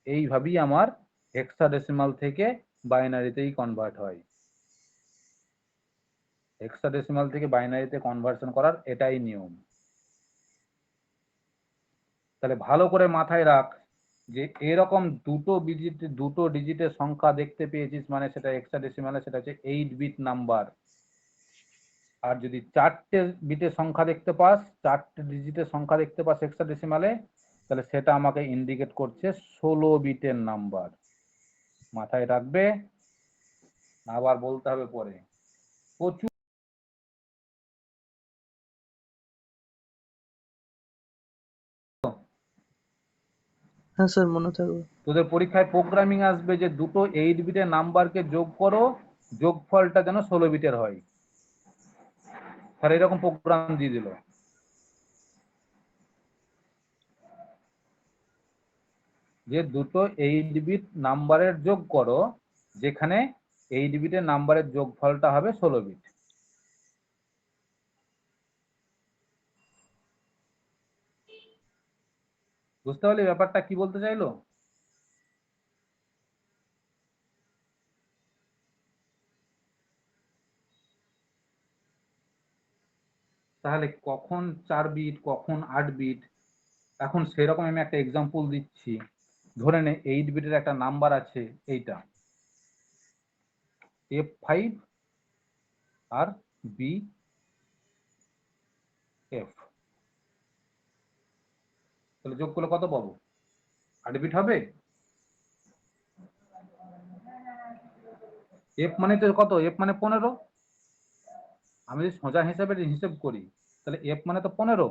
এইভাবেই আমার হেক্সাডেসিমাল থেকে বাইনারিতেই কনভার্ট হয়। হেক্সাডেসিমাল থেকে বাইনারিতে কনভার্সন করার এটাই নিয়ম। তাহলে ভালো করে মাথায় রাখ যে এরকম দুটো ডিজিটের সংখ্যা দেখতে পেয়েছিস মানে সেটা হেক্সাডেসিমালে সেটা হচ্ছে 8 বিট নাম্বার। আর যদি 4টে বিটের সংখ্যা দেখতে পাস, 4টে ডিজিটের সংখ্যা দেখতে পাস হেক্সাডেসিমালে, তাহলে সেটা আমাকে ইন্ডিকেট করছে 16 বিটের নাম্বার। মাথায় রাখবে, আবার বলতে হবে পরে। প্রচুর হ্যাঁ স্যার, মনে থাকবে। তোদের পরীক্ষায় প্রোগ্রামিং আসবে যে দুটো 8 বিটের নাম্বারকে যোগ করো, যোগফলটা যেন 16 বিটের হয়। তাহলে এরকম প্রোগ্রাম দিয়ে দিল যে দুটো 8 বিট নাম্বারের যোগ করো, যেখানে 8 বিটের নাম্বারের যোগফলটা হবে 16 বিট। বুঝতে পারলি ব্যাপারটা কি বলতে চাইলো? তাহলে কখন 4 বিট কখন 8 বিট, এখন সেরকম আমি একটা এক্সাম্পল দিচ্ছি। ধরে নে 8 বিটের একটা নাম্বার আছে এইটা F5 আর BF, তাহলে যোগ করলে কত পাবো? 8 বিট হবে। F মানে তো কত? F মানে 15। আমি যদি সোজা হিসাবে হিসেব করি তাহলে F মানে তো 15।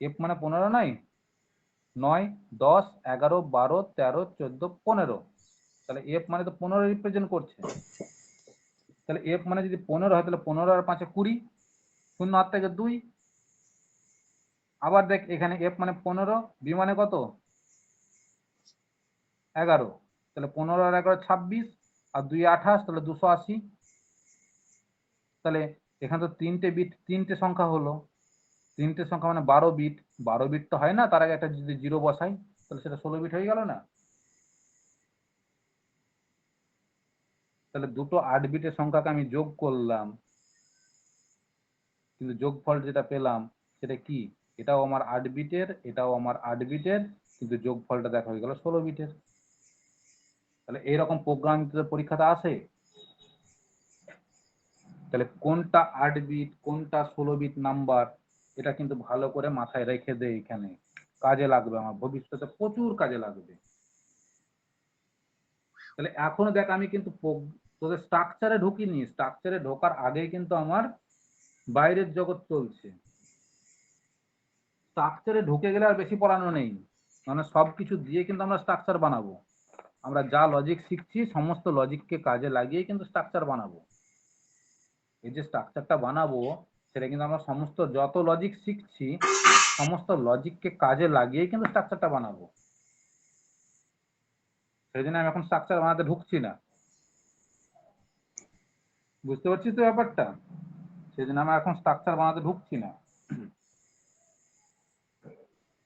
F মানে 15 নয়? 9, 10, 11, 12, 13, 14, 15। তাহলে F মানে তো 15 রিপ্রেজেন্ট করছে। তাহলে F মানে যদি 15 হয় তাহলে 15 আর 5 20, 0 8 থেকে 2। আবার দেখ এখানে F মানে 15, B মানে কত? 11। তাহলে 15 আর 11 26, আর 2 28, তাহলে 280। তাহলে এখানে তো তিনটে বিট, তিনটে সংখ্যা হলো। তিনটে সংখ্যা মানে 12 বিট। 12 বিট তো হয় না, তার আগে একটা যদি 0 বসাই তাহলে সেটা 16 বিট হয়ে গেল না? তাহলে দুটো 8 বিটের সংখ্যাকে আমি যোগ করলাম, কিন্তু যোগফল যেটা পেলাম সেটা কি? এটাও আমার 8 বিটের, এটাও আমার 8 বিটের, কিন্তু যোগফলটা দেখা হয়ে গেল 16 বিটের। তাহলে এইরকম প্রোগ্রাম পরীক্ষাতে আসে। তাহলে কোনটা 8 বিট কোনটা 16 বিট নাম্বার, এটা কিন্তু ভালো করে মাথায় রেখে দে, এখানে কাজে লাগবে, আমার ভবিষ্যতে প্রচুর কাজে লাগবে। তাহলে এখনো দেখ আমি কিন্তু তোদের স্ট্রাকচারে ঢুকিনি, স্ট্রাকচারে ঢোকার আগে কিন্তু আমার বাইরের জগৎ চলছে। স্ট্রাকচারে ঢুকে গেলে আর বেশি পড়ানো নেই, মানে সবকিছু দিয়ে কিন্তু আমরা স্ট্রাকচার বানাবো। আমরা যা লজিক শিখছি সমস্ত লজিককে কাজে লাগিয়ে কিন্তু স্ট্রাকচার বানাবো। এই যে স্ট্রাকচারটা বানাবো সেটা কিন্তু আমরা সমস্ত যত লজিক শিখছি সমস্ত লজিককে কাজে লাগিয়ে কিন্তু স্ট্রাকচারটা বানাবো। সেই জন্য আমি এখন স্ট্রাকচার বানাতে ঢুকছি না। বুঝতে পারছিস তো ব্যাপারটা? সেই জন্য আমরা এখন স্ট্রাকচার বানাতে ঢুকছি না,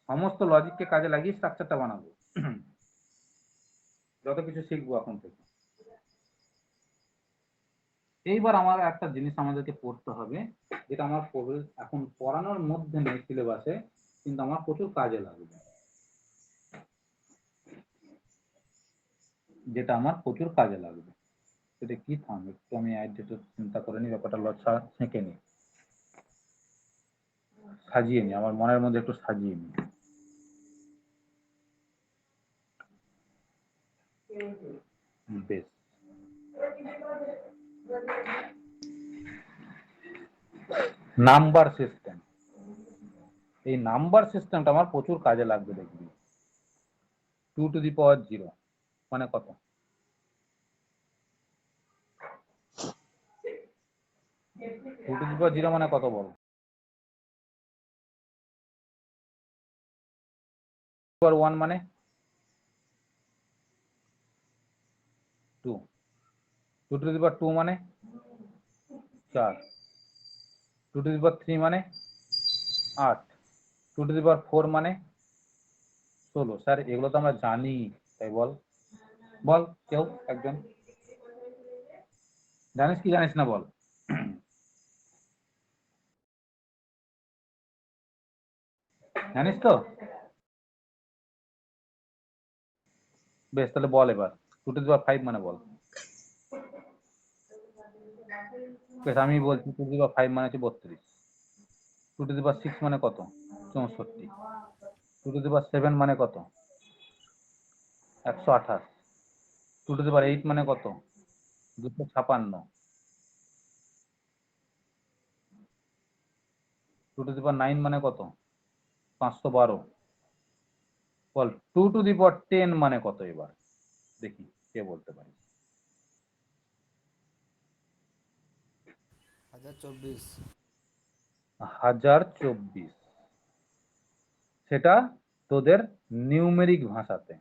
সমস্ত লজিককে কাজে লাগিয়ে স্ট্রাকচারটা বানাবো। যত কিছু শিখবো এখন থেকে। এইবার আমার একটা জিনিস আমাদেরকে পড়তে হবে, যেটা আমার এখন পড়ানোর মধ্যে নেই সিলেবাসে, কিন্তু আমার প্রচুর কাজে লাগবে। যেটা আমার প্রচুর কাজে লাগবে সেটা কি? থাম একটু, আমি আইডিয়াটা চিন্তা করে নি, ব্যাপারটা লচ্ছা ছেঁকে নি, সাজিয়ে নি, আমার মনের মধ্যে একটু সাজিয়ে নি। বেশ, নাম্বার সিস্টেম, এই নাম্বার সিস্টেমটা আমার প্রচুর কাজে লাগবে। দেখবি 2 টু দি পাওয়ার 0 মানে কত? 2 টু দি পাওয়ার 0 মানে কত বল? 1 মানে 2, 2 টু দি পাওয়ার 2 মানে 4, 2 টু দি পাওয়ার 3 মানে 8, 2 টু দি পাওয়ার 4 মানে 16। স্যার এগুলো তো আমরা জানি, তাই বল। বল কেউ একজন, জানিস কি জানিস না বল। জানিস তো? বেশ, তাহলে বল এবার 2^5 মানে বল। বেশ, আমি বলছি 2^5 মানে হচ্ছে 32। 2^6 মানে কত? 64। 2^7 মানে কত? 128। 2^8 মানে কত? 256। 2^9 মানে কত? 512। বল 2^10 মানে কত এবার, দেখি কে বলতে পারে। 1024। 1024। সেটা তোদের নিউমেরিক ভাষাতে,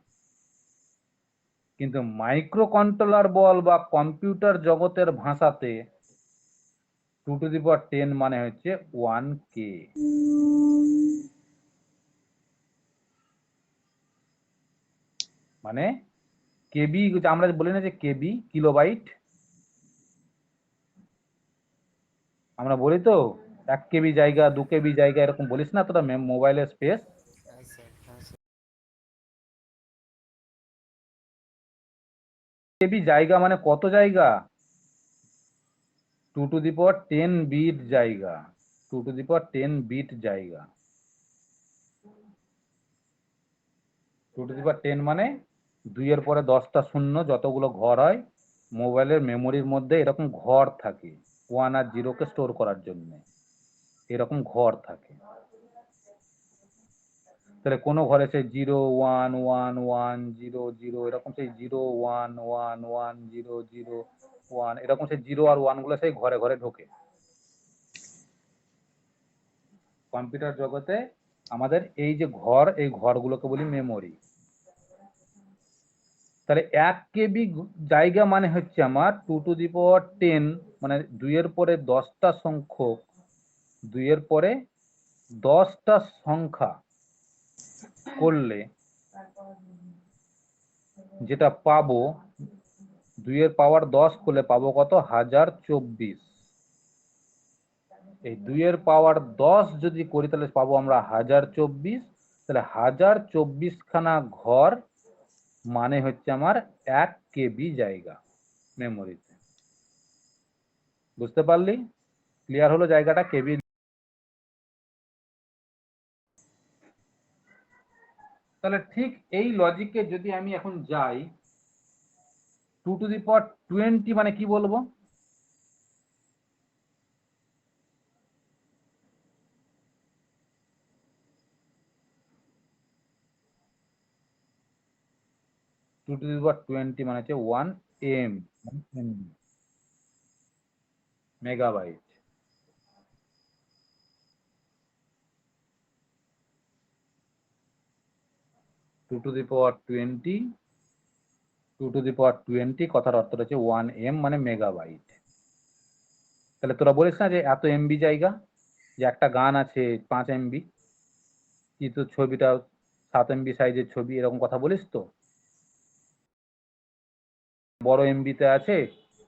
কিন্তু মাইক্রো কন্ট্রোলার বল বা কম্পিউটার জগতের ভাষাতে 2^10 মানে হচ্ছে 1K। মানে কেবি, আমরা বলি না যে কেবি কিলোবাইট, আমরা বলি তো 1 KB জায়গা 2 KB জায়গা এরকম বলিস না তোরা মোবাইলের স্পেস। হ্যাঁ স্যার, হ্যাঁ স্যার। কেবি জায়গা মানে কত জায়গা? 2^10 বিট জায়গা। 2^10 বিট জায়গা। 2^10 মানে 2 এর পরে 10টা শূন্য, যতগুলো ঘর হয় মোবাইলের মেমোরির মধ্যে এরকম ঘর থাকে 1 আর 0 কে স্টোর করার জন্য, এরকম ঘর থাকে। তাহলে কোনো ঘরে সেই 0 1 1 1 0 0 এরকম সেই 0 1 1 1 0 0 1 এরকম সেই 0 আর 1 গুলো সেই ঘরে ঘরে ঢোকে। কম্পিউটার জগতে আমাদের এই যে ঘর, এই ঘরগুলোকে বলি মেমোরি। তাহলে 1 KB জায়গা মানে হচ্ছে আমার 2^10, মানে 2 এর পরে 10টা সংখ্যক, 2 এর পরে 10টা সংখ্যা করলে যেটা পাবো, 2 এর পাওয়ার 10 করলে পাবো কত? 1024। এই 2 এর পাওয়ার 10 যদি করি তাহলে পাবো আমরা 1024। তাহলে 1024 খানা ঘর মানে হচ্ছে আমার 1 KB জায়গা মেমোরিতে। বুঝতে পারলি? ক্লিয়ার হলো জায়গাটা কেবি? তাহলে ঠিক এই লজিকে যদি আমি এখন যাই, 2^20 মানে কি বলবো? 2^20 মানে হচ্ছে 1M, মেগাবাইট। 2^20, 2^20 কথার অর্থ হচ্ছে 1M মানে মেগাবাইট। তাহলে তোরা বলিস না যে এত MB জায়গা, যে একটা গান আছে 5 MB, কিন্তু ছবিটা 7 MB সাইজের ছবি, এরকম কথা বলিস তো? বড় MB-তে আছে,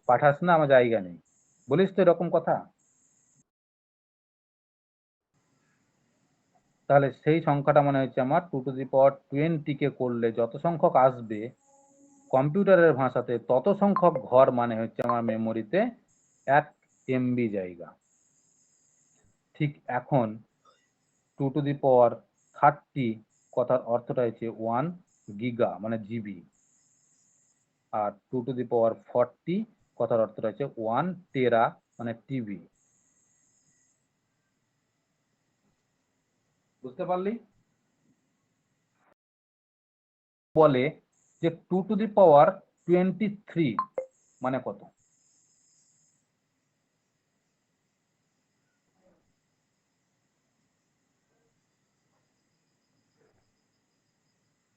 পাঠাস না, আমার জায়গা নেই, বলিস তো এরকম কথা? তাহলে সেই সংখ্যাটা মানে হচ্ছে আমার 2^20 কে করলে যত সংখ্যক আসবে কম্পিউটারের ভাষাতে তত সংখ্যক ঘর মানে হচ্ছে আমার মেমোরিতে 1 MB জায়গা। ঠিক এখন 2^30 কথার অর্থটা হচ্ছে 1 গিগা মানে জিবি, আর 2^40 কথার অর্থটা হচ্ছে 1 টেরা মানে টিবি। বুঝতে পারলি? বলে যে 2^23 মানে কত?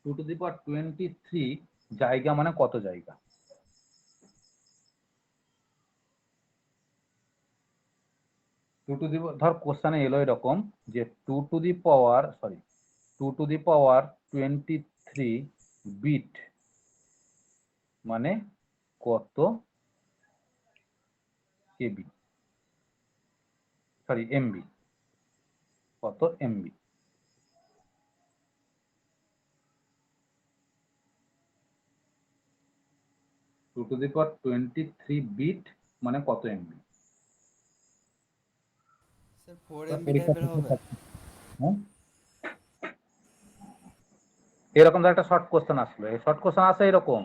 2^23 জায়গা মানে কত জায়গা? ধর কোশ্চেনে এলো এরকম যে 2^23 বিট মানে কত কেবি, সরি এমবি, কত MB. Two to the power 23 bit মানে কত এমবি? স্যার 4 MB টাইপের হবে। এরকম একটা শর্ট কোশ্চেন আসলো, এই শর্ট কোশ্চেন আসে এরকম,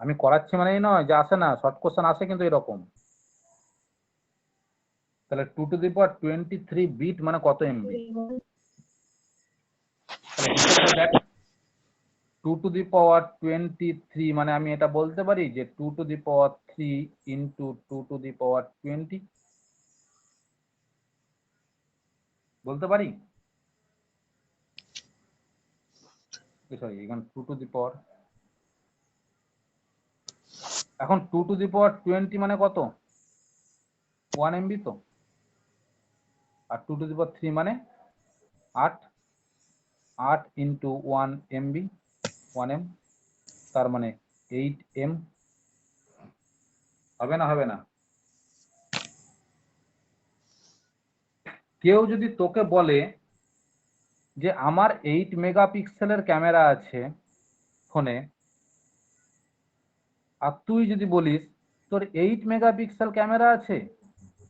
আমি করাচ্ছি মানেই নয় যে আসে না, শর্ট কোশ্চেন আসে কিন্তু এরকম। তাহলে 2 টু দি পাওয়ার 23 বিট মানে কত এমবি? তাহলে হিসেবে দেখ, 2 টু দি পাওয়ার 23 মানে আমি এটা বলতে পারি যে 2 to the power 3 into 2 to the power 20, বলতে পারি? সরি, এখানে 2 টু দি পাওয়ার, এখন 2 টু দি পাওয়ার 20 মানে কত? 1 এমবি তো। আর 2 টু দি পাওয়ার 3 মানে 8, 8 ইন্টু 1 এমবি, 1 এম, তার মানে 8 এম। হবে না? হবে না? কেউ যদি তোকে বলে যে আমার 8 মেগাপিক্সেলের ক্যামেরা আছে ফোনে, আর তুই যদি বলিস তোর 8 মেগাপিক্সেল ক্যামেরা আছে,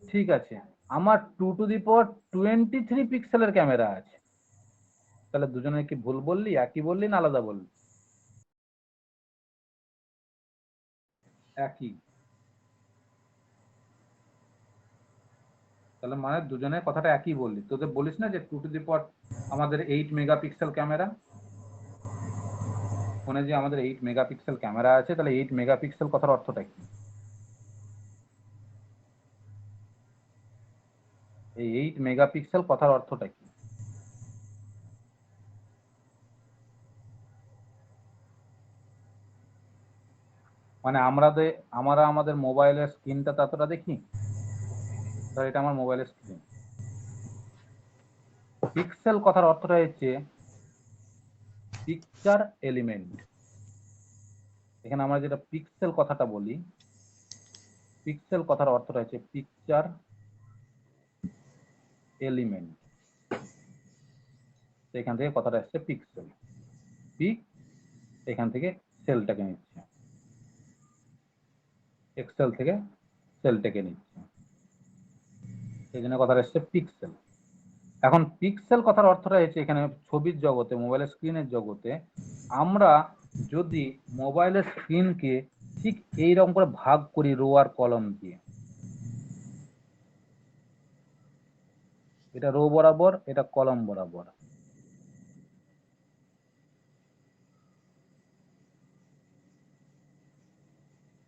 ঠিক আছে, আমার 2 টু দি পাওয়ার 23 পিক্সেলের ক্যামেরা আছে, তাহলে দুজনে কি ভুল বললি, একই বললি না আলাদা বললি? একই। তাহলে মানে দুজনের কথাটা একই বললি, তোদের বলিস না যে 2 টু দি পাওয়ার আমাদের 8 মেগাপিক্সেল ক্যামেরা, ফোনে যে আমাদের 8 মেগাপিক্সেল ক্যামেরা আছে, তাহলে 8 মেগাপিক্সেল কথার অর্থটা কি? এই 8 মেগাপিক্সেল কথার অর্থটা কি? মানে আমরা আমাদের মোবাইলের স্ক্রিনটা ততটা দেখি, ধর এটা আমার মোবাইলের স্ক্রিন। পিক্সেল কথার অর্থটা হচ্ছে পিকচার এলিমেন্ট। এখানে আমরা যেটা পিক্সেল কথাটা বলি, পিক্সেল কথার অর্থটা হচ্ছে পিকচার এলিমেন্ট, এখান থেকে কথাটা আসছে পিক্সেল। পিক, এখান থেকে সেলটাকে নিচ্ছে, এক্সেল থেকে সেলটাকে নিচ্ছে, সেই জন্য কথাটা আসছে পিক্সেল। এখন পিক্সেল কথার অর্থটা হচ্ছে এখানে ছবির জগতে, মোবাইলের স্ক্রিনের জগতে, আমরা যদি মোবাইলের স্ক্রিনকে ঠিক এইরকম করে ভাগ করি রো আর কলম দিয়ে, এটা রো বরাবর, এটা কলম বরাবর,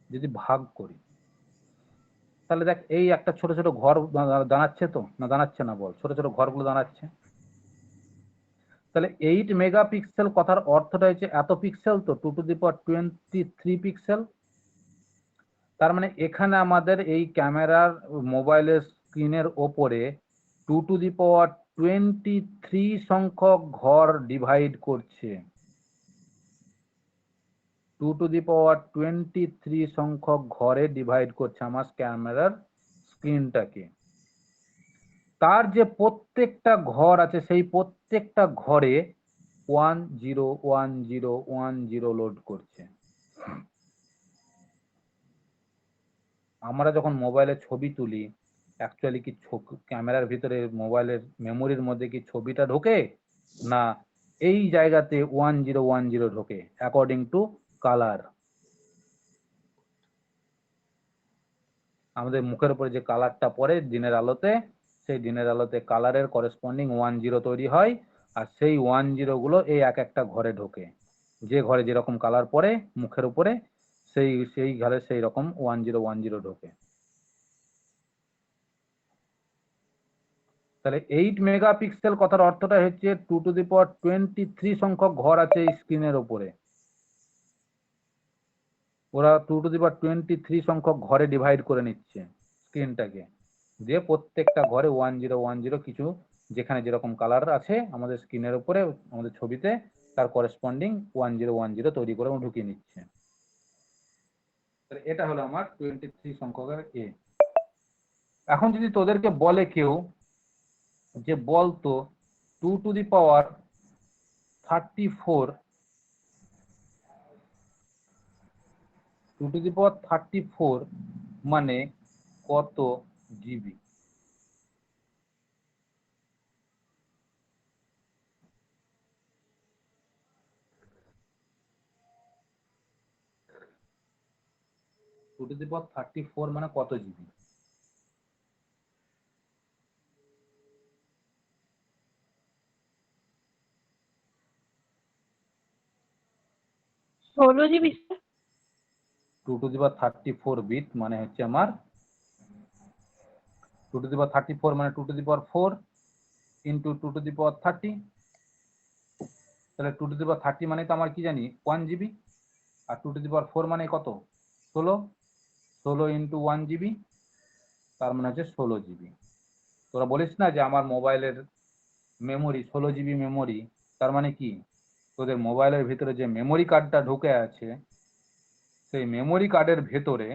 যদি ভাগ করি, তাহলে দেখ এই একটা ছোট ছোট ঘর দাঁড়াচ্ছে তো, না দাঁড়াচ্ছে না বল? ছোট ছোট ঘরগুলো দাঁড়াচ্ছে। তাহলে 8 মেগাপিক্সেল কথার অর্থটা হচ্ছে এত পিক্সেল তো, 2 টু দি পাওয়ার 23 পিক্সেল। তার মানে এখানে আমাদের এই ক্যামেরার মোবাইলের স্ক্রিনের ওপরে 2 টু দি পাওয়ার 23 সংখ্যক ঘর ডিভাইড করছে, 2 টু দি পাওয়ার 23 সংখ্যক ঘরে ডিভাইড করছে আমার ক্যামেরার স্ক্রিনটাকে। তার যে প্রত্যেকটা ঘর আছে, সেই প্রত্যেকটা ঘরে 101010 লোড করছে। আমরা যখন মোবাইলে ছবি তুলি, অ্যাকচুয়ালি কি ক্যামেরার ভিতরে মোবাইলের মেমোরির মধ্যে কি ছবিটা ঢোকে, না এই জায়গাতে 1010 ঢোকে অ্যাকর্ডিং টু কালার। আমাদের মুখের উপরে যে কালারটা পড়ে দিনের আলোতে, সেই দিনের আলোতে কালারের করেসপন্ডিং 10 তৈরি হয়, আর সেই 10 গুলো এই এক একটা ঘরে ঢোকে, যে ঘরে যেরকম কালার পড়ে মুখের উপরে, সেই সেই ঘরে সেই রকম 1010 ঢোকে। তাহলে 8 মেগাপিক্সেল কথার অর্থটা হচ্ছে 2 টু দি পাওয়ার 23 সংখ্যক ঘর আছে এই স্ক্রিনের উপরে, ওরা 2 টু দি পাওয়ার 23 সংখ্যক ঘরে ডিভাইড করে নিচ্ছে স্ক্রিনটাকে, দিয়ে প্রত্যেকটা ঘরে 1010 কিছু যেখানে যেরকম কালার আছে আমাদের স্ক্রিনের উপরে, আমাদের ছবিতে, তার করেসপন্ডিং 1010 তৈরি করে ঢুকিয়ে নিচ্ছে। এটা হলো আমার 23 সংখ্যকের এ। এখন যদি তোদেরকে বলে কেউ যে বলতো 2 টু দি পাওয়ার 34 মানে কত GB? Two to the power 34 মানে কত জিবি? ষোলো GB. 2 to the power 34 bit মানে হচ্ছে আমার 2 টু দি পাওয়ার 34 মানে 2 to the power 4 into 2 to the power 30। তাহলে 2 টু দি পাওয়ার 30 মানে তো আমার কি জানি 1 GB, R 2 to the power 4 মানে কত 16, 16 ইন্টু 1 জিবি, তার মানে হচ্ছে 16 জিবি। তোরা বলিস না যে আমার মোবাইলের মেমোরি 16 জিবি মেমোরি, তার মানে কি তোদের মোবাইলের ভিতরে যে মেমোরি কার্ডটা ঢুকে আছে সেই মেমোরি কার্ডের ভেতরে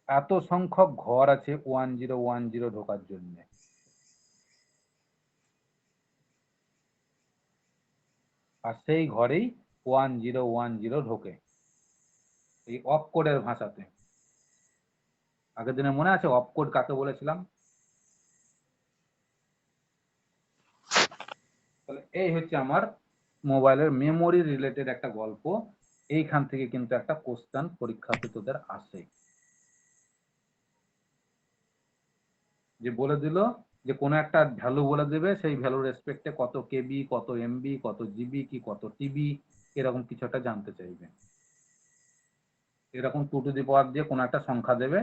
এত সংখ্যক ঘর আছে 1010 ঢোকার জন্য। আর সেই ঘরেই 1010 ঢোকে এই অপ কোডের ভাষাতে। আগের দিনে মনে আছে অপ কোড কাকে বলেছিলাম? তাহলে এই হচ্ছে আমার মোবাইলের মেমোরি রিলেটেড একটা গল্প। এইখান থেকে কিন্তু একটা কোশ্চেন পরীক্ষাতে তোদের আসে, যে বলে দিল যে কোনো একটা ভ্যালু বলে দেবে, সেই ভ্যালুর রেসপেক্টে কত কেবি, কত এমবি, কত জিবি কি কত টিবি, এরকম কিছু একটা জানতে চাইবে। এরকম 2 টু দি পাওয়ার দিয়ে কোনো একটা সংখ্যা দেবে,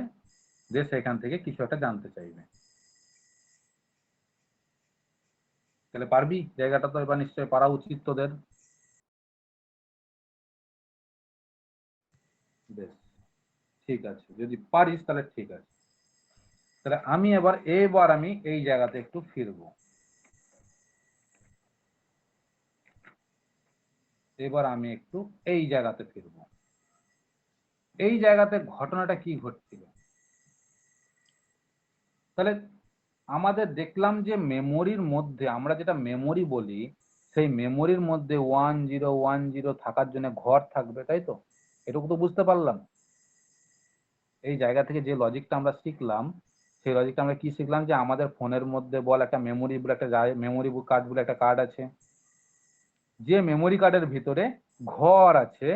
যে সেখান থেকে কিছু একটা জানতে চাইবে। তাহলে পারবি? জায়গাটা তো এবার নিশ্চয়ই পারা উচিত তোদের। বেশ, ঠিক আছে, যদি পারিস তাহলে ঠিক আছে। তাহলে আমি এবার আমি এই জায়গাতে একটু ফিরবো। এবার আমি একটু এই জায়গাতে ফিরবো। এই জায়গাতে ঘটনাটা কি ঘটছিল? তাহলে আমাদের দেখলাম যে মেমোরির মধ্যে, আমরা যেটা মেমোরি বলি, সেই মেমোরির মধ্যে 1010 থাকার জন্য ঘর থাকবে, তাই তো? এটুকু তো বুঝতে পারলাম। এই জায়গা থেকে যে লজিকটা আমরা শিখলাম, সেই লজিকটা আমরা কি শিখলাম, যে আমাদের ফোনের মধ্যে বল একটা মেমোরি বলে একটা মেমোরি কার্ড বলে একটা কার্ড আছে, যে মেমোরি কার্ডের ভিতরে ঘর আছে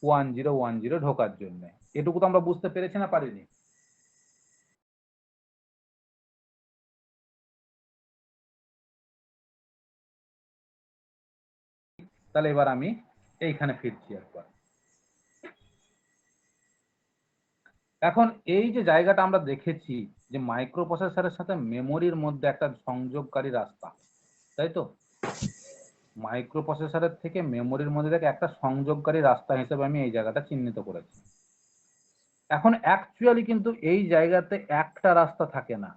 1010 ঢোকার জন্য। এটুকু তো আমরা বুঝতে পেরেছি না পারিনি? তাহলে এবার আমি এইখানে ফিরছি একবার। এখন এই যে জায়গাটা আমরা দেখেছি যে মাইক্রো প্রসেসরের সাথে মেমোরির মধ্যে একটা সংযোগকারী রাস্তা, তাই তো? মাইক্রো প্রসেসরের থেকে মেমোরির মধ্যে থেকে একটা সংযোগকারী রাস্তা হিসেবে আমি এই জায়গাটা চিহ্নিত করেছি। এখন অ্যাকচুয়ালি কিন্তু এই জায়গাতে একটা রাস্তা থাকে না,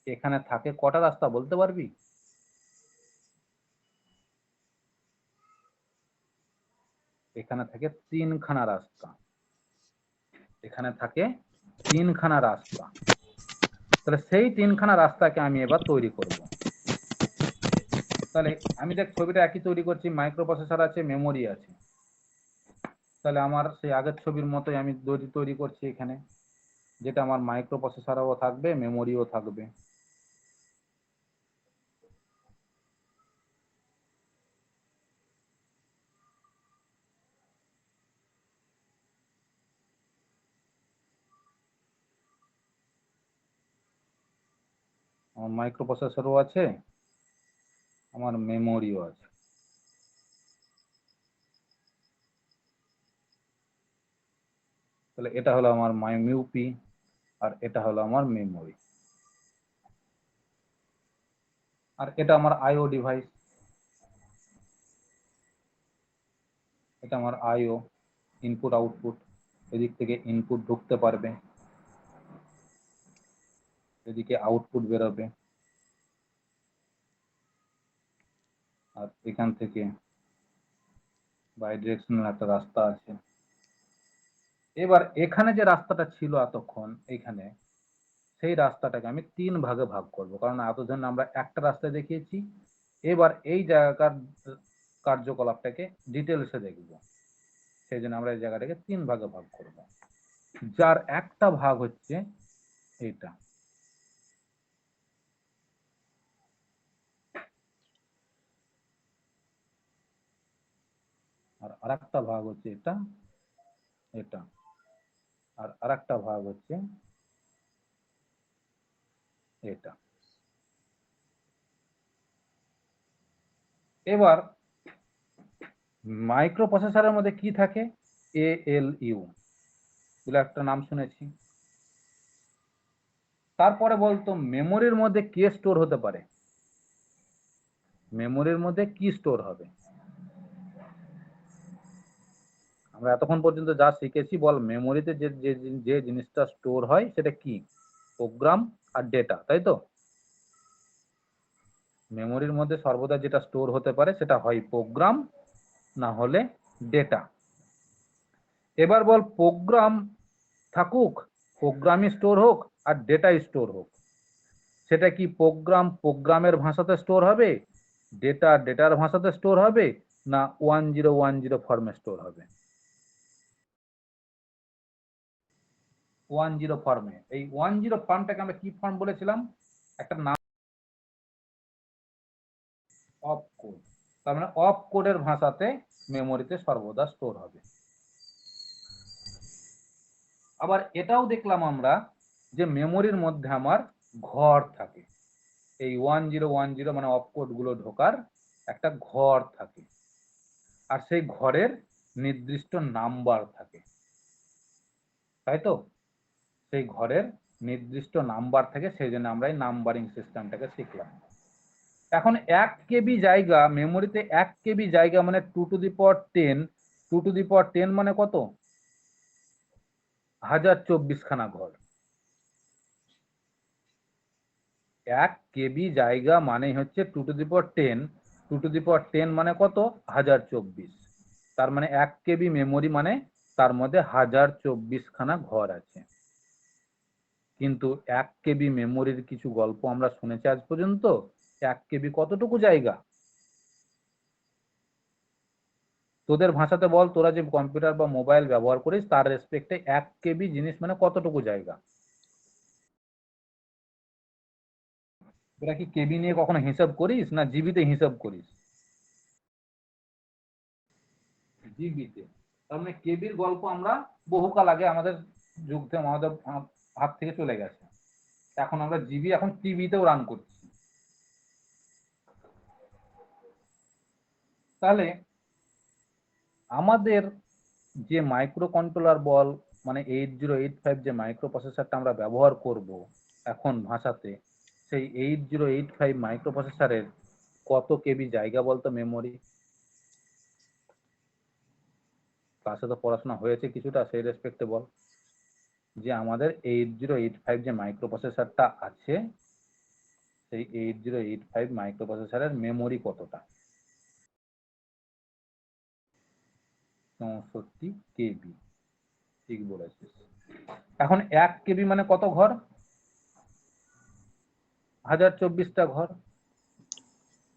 এখানে থাকে কটা রাস্তা বলতে পারবি? এখানে থাকে 3খানা রাস্তা, এখানে থাকে 3খানা রাস্তা। তাহলে সেই 3খানা রাস্তাকে আমি এবার তৈরি করব। তাহলে আমি দেখ ছবিটা একই তৈরি করছি, মাইক্রো প্রসেসর আছে, মেমোরি আছে। তাহলে আমার সেই আগের ছবির মতোই আমি তৈরি করছি এখানে, যেটা আমার মাইক্রো প্রসেসরও থাকবে, মেমোরিও থাকবে। আমার মাইক্রো প্রসেসরও আছে, আমার মেমোরিও আছে। তাহলে এটা হলো আমার মিউপি, আর এটা হলো আমার মেমোরি, আর এটা আমার আইও ডিভাইস। এটা আমার আইও, ইনপুট আউটপুট। এদিক থেকে ইনপুট ঢুকতে পারবে, এদিকে আউটপুট বেরোবে। আর এখান থেকে বাই ডিরেকশনাল একটা রাস্তা আছে। এবার এখানে যে রাস্তাটা ছিল এতক্ষণ এইখানে, সেই রাস্তাটাকে আমি 3 ভাগে ভাগ করব, কারণ এতদিন আমরা একটা রাস্তায় দেখিয়েছি। এবার এই জায়গার কার্যকলাপটাকে ডিটেলসে দেখব, সেই জন্য আমরা এই জায়গাটাকে 3 ভাগে ভাগ করব, যার একটা ভাগ হচ্ছে এইটা, আর আরেকটা ভাগ হচ্ছে এটা, এটা, আর আরেকটা ভাগ হচ্ছে এটা। এবার মাইক্রো প্রসেসরের মধ্যে কি থাকে? ALU বলে একটা নাম শুনেছি। তারপরে বলতো মেমোরির মধ্যে কে স্টোর হতে পারে? মেমোরির মধ্যে কি স্টোর হবে? আমরা এতক্ষণ পর্যন্ত যা শিখেছি, বল মেমোরিতে যে যে যে জিনিসটা স্টোর হয় সেটা কি? প্রোগ্রাম আর ডেটা, তাই তো? মেমোরির মধ্যে সর্বদা যেটা স্টোর হতে পারে সেটা হয় প্রোগ্রাম, না হলে ডেটা। এবার বল প্রোগ্রাম থাকুক, প্রোগ্রামই স্টোর হোক আর ডেটা স্টোর হোক, সেটা কি প্রোগ্রাম প্রোগ্রামের ভাষাতে স্টোর হবে, ডেটা ডেটার ভাষাতে স্টোর হবে, না 1010 ফর্মে স্টোর হবে? 10 ফর্মে। এই 10 ফর্মটাকে আমরা কি ফর্ম বলেছিলাম? একটা নাম, অফ কোড। তার মানে অফ কোডের ভাষাতে মেমোরিতে সর্বদা স্টোর হবে। আবার এটাও দেখলাম আমরা যে মেমোরির মধ্যে আমার ঘর থাকে, এই 1010 মানে অফ কোড গুলো ঢোকার একটা ঘর থাকে, আর সেই ঘরের নির্দিষ্ট নাম্বার থাকে, তাই তো? সেই ঘরের নির্দিষ্ট নাম্বার থাকে, সেই জন্য আমরা এই নাম্বারিং সিস্টেমটাকে শিখলাম। এখন 1 কেবি জায়গা মেমোরিতে, 1 কেবি জায়গা মানে 2 to the power 10, 2 to the পাওয়ার 10 মানে কত? 1024 খানা ঘর। 1 কেবি জায়গা মানে হচ্ছে 2 to the power 10, 2 to the পাওয়ার 10 মানে কত? 1024। তার মানে 1 কেবি মেমোরি মানে তার মধ্যে 1024 খানা ঘর আছে। কিন্তু 1 কেবি মেমোরির কিছু গল্প আমরা শুনেছি আজ পর্যন্ত। 1 কেবি কতটুকু জায়গা? তোদের ভাষাতে বল, তোরা যে কম্পিউটার বা মোবাইল ব্যবহার করিস তার রেসপেক্টে 1 কেবি জিনিস মানে কতটুকু জায়গা? তোরা কি কেবি নিয়ে কখনো হিসাব করিস, না জিবিতে হিসাব করিস? জিবিতে। তার মানে কেবির গল্প আমরা বহুকাল আগে আমাদের যুগ থেকে, আমাদের হাত থেকে চলে গেছে। এখন আমরা জিবি এখন টিভিতেও রান করছি। তাহলে আমাদের যে মাইক্রো কন্ট্রোলার বল, মানে 8085 যে মাইক্রো প্রসেসরটা আমরা ব্যবহার করব এখন ভাষাতে, সেই 8085 মাইক্রো প্রসেসরের কত কেবি জায়গা বলতো মেমোরি? তার সাথে পড়াশোনা হয়েছে কিছুটা, সেই রেসপেক্টে বল যে আমাদের 8085 যে মাইক্রো প্রসেসরটা আছে, সেই 8085 মাইক্রো প্রসেসরের মেমোরি কতটা? 64 কেবি। ঠিক বলেছিস। এখন 1 কেবি মানে কত ঘর? 1024টা ঘর।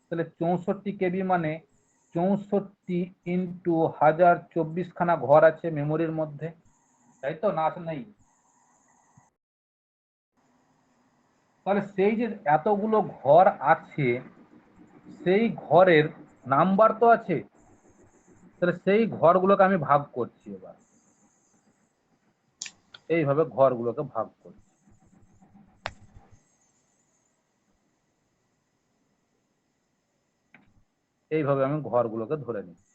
তাহলে 64 কেবি মানে 64 ইন্টু 1024 খানা ঘর আছে মেমোরির মধ্যে, তাই তো? না আছে নেই? তাহলে সেই যে এতগুলো ঘর আছে, সেই ঘরের নাম্বার তো আছে, তাহলে সেই ঘরগুলোকে আমি ভাগ করছি। এবার এইভাবে ঘরগুলোকে ভাগ করছি। এইভাবে আমি ঘরগুলোকে ধরে নিচ্ছি।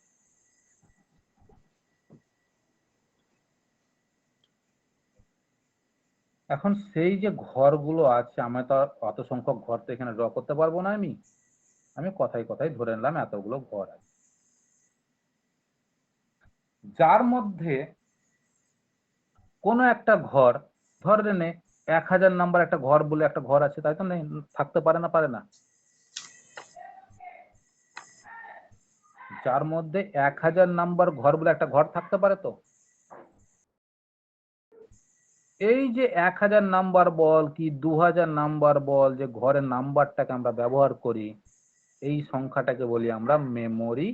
এখন সেই যে ঘরগুলো আছে, আমি তো অত সংখ্যক ঘর তো এখানে ড্র করতে পারবো না। আমি কথায় কথায় ধরে নিলাম এতগুলো ঘর আছে, যার মধ্যে কোনো একটা ঘর, ধরে নে 1000 নাম্বার একটা ঘর বলে একটা ঘর আছে, তাই তো? নেই থাকতে পারে না? পারে না? যার মধ্যে 1000 নাম্বার ঘর বলে একটা ঘর থাকতে পারে। তো এই যে 1000 নাম্বার বল কি 2000 নাম্বার বল, যে ঘরের নাম্বারটাকে আমরা ব্যবহার করি, এই সংখ্যাটাকে বলি আমরা মেমোরি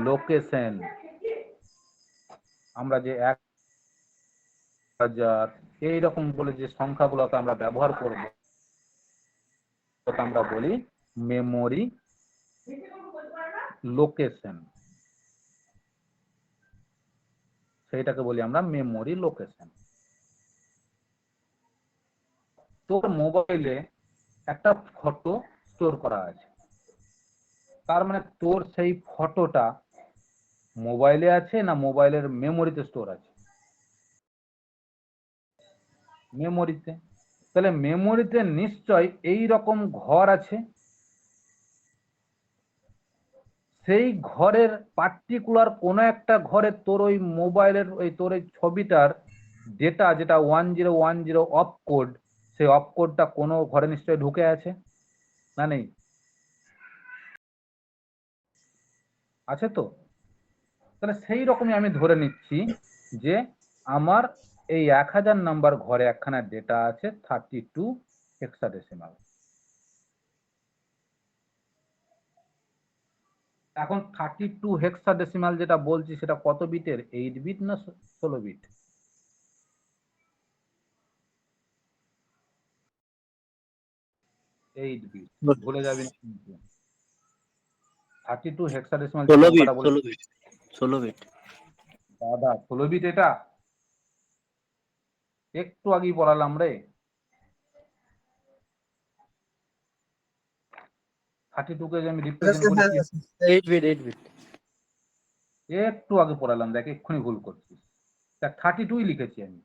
লোকেশন। আমরা যে 1000 এইরকম বলে যে সংখ্যাগুলোকে আমরা ব্যবহার করব, আমরা বলি মেমোরি লোকেশন। সেইটাকে বলি আমরা মেমোরি লোকেশন। তোর মোবাইলে একটা ফটো স্টোর করা আছে, তার মানে তোর সেই ফটোটা মোবাইলে আছে না মোবাইলের মেমোরিতে স্টোর আছে? মেমোরিতে। তাহলে মেমোরিতে নিশ্চয় এই রকম ঘর আছে। সেই ঘরের পার্টিকুলার কোনো একটা ঘরে তোর ওই মোবাইলের ওই তোর ওই ছবিটার ডেটা, যেটা 1010 অফ কোড, সেই অফ কোডটা কোনো ঘরে নিশ্চয়ই ঢুকে আছে না নেই? আছে তো। তাহলে সেই রকমই আমি ধরে নিচ্ছি যে আমার এই 1000 নাম্বার ঘরে একখানা ডেটা আছে 32 হেক্সাডেসিমাল। এখন 32 হেক্সাডেসিমাল যেটা বলছি সেটা কত বিটের? 8 বিট না 16 বিট? 8 বিট। ভুলে যাবি না কিন্তু। 32 হেক্সাডেসিমাল যে 16 বিট, সংখ্যাটা বলে 16 বিট, 16 বিট। দাদা 16 বিট এটা? একটু আগেই পড়ালাম রে। 32 কে আমি রিপ্রেজেন্ট করি কি? 8 বিট, 8 বিট। একটু আগে পড়ালাম, দেখ এক্ষুনি ভুল করছিস। দেখ 32ই লিখেছি আমি।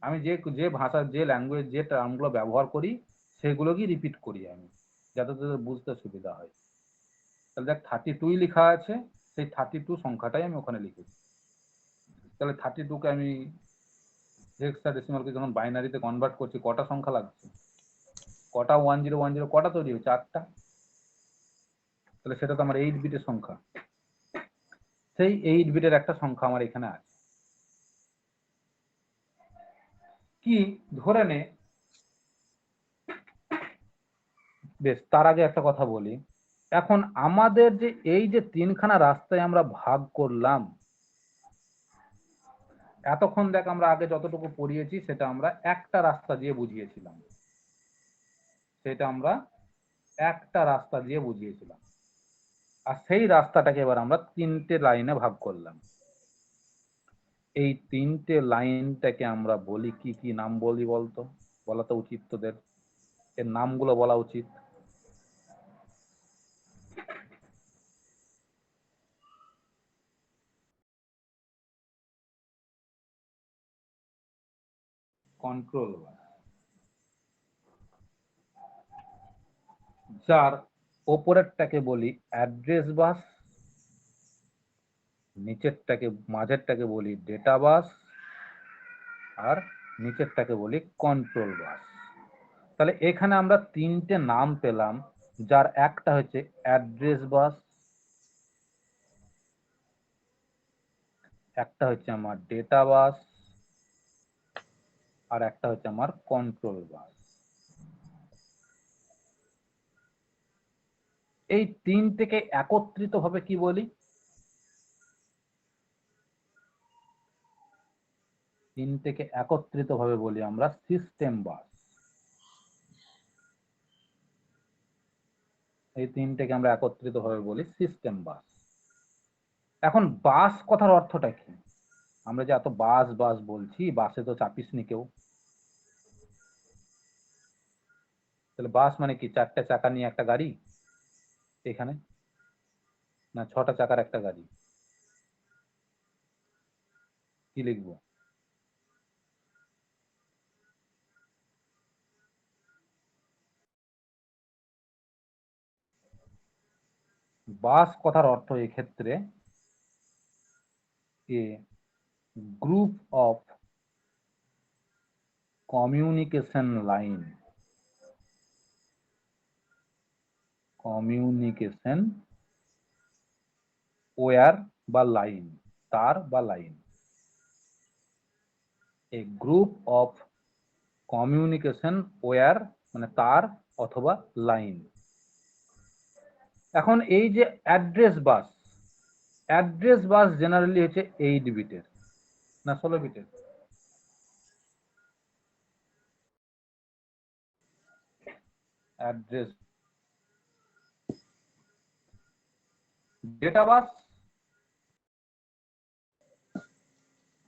আমি যে যে ভাষা, যে ল্যাঙ্গুয়েজ, যে টার্মগুলো ব্যবহার করি সেগুলোকেই রিপিট করি আমি, যাতে তোদের বুঝতে সুবিধা হয়। তাহলে দেখ 32ই লেখা আছে, সেই 32 সংখ্যাটাই আমি ওখানে লিখেছি। তাহলে 32কে আমি হেক্সাডেসিমালকে যখন বাইনারিতে কনভার্ট করছি, কটা সংখ্যা লাগছে? কটা 1010 কটা তৈরি হচ্ছে? 8টা। তাহলে সেটা তো আমার 8 বিটের সংখ্যা। সেই 8 বিটের একটা সংখ্যা আমার এখানে আছে। কি ধরে নে, বেশ তার আগে একটা কথা বলি। এখন আমাদের যে এই যে তিনখানা রাস্তায় আমরা ভাগ করলাম, এতক্ষণ দেখ আমরা আগে যতটুকু পড়িয়েছি সেটা আমরা একটা রাস্তা দিয়ে বুঝিয়েছিলাম। সেটা আমরা একটা রাস্তা দিয়ে বুঝিয়েছিলাম। আর সেই রাস্তাটাকে এবার আমরা তিনটে লাইনে ভাগ করলাম। এই তিনটে লাইনটাকে আমরা বলি কি কি নাম বলি বলতো? বলা তো উচিত তোদের, এর নামগুলো বলা উচিত। কন্ট্রোল বাস, যার ওপরেরটাকে বলি অ্যাড্রেস বাস, নিচেরটাকে মাঝেরটাকে বলি ডেটা বাস, আর নিচেরটাকে বলি কন্ট্রোল বাস। তাহলে এখানে আমরা তিনটে নাম পেলাম, যার একটা হচ্ছে অ্যাড্রেস বাস, একটা হচ্ছে আমার ডেটা বাস, আর একটা হচ্ছে আমার কন্ট্রোল বাস। এই তিনটেকে একত্রিত ভাবে কি বলি? তিনটেকে একত্রিত ভাবে বলি আমরা সিস্টেম বাস। এই তিনটেকে আমরা একত্রিত ভাবে বলি সিস্টেম বাস। এখন বাস কথার অর্থটা কি? আমরা যে এত বাস বাস বলছি, বাসে তো চাপিস নি কেউ। তাহলে বাস মানে কি? 4টে চাকা নিয়ে একটা গাড়ি এখানে, না 6টা চাকার একটা গাড়ি? কি লিখবো? বাস কথার অর্থ এক্ষেত্রে a group of communication line. Communication wire বা লাইন, তার বা line. A group of communication wire মানে তার অথবা লাইন। এখন এই যে অ্যাড্রেস বাস জেনারেলি হচ্ছে 8 বিটের না 16 বিটের? অ্যাড্রেস ডেটা বাস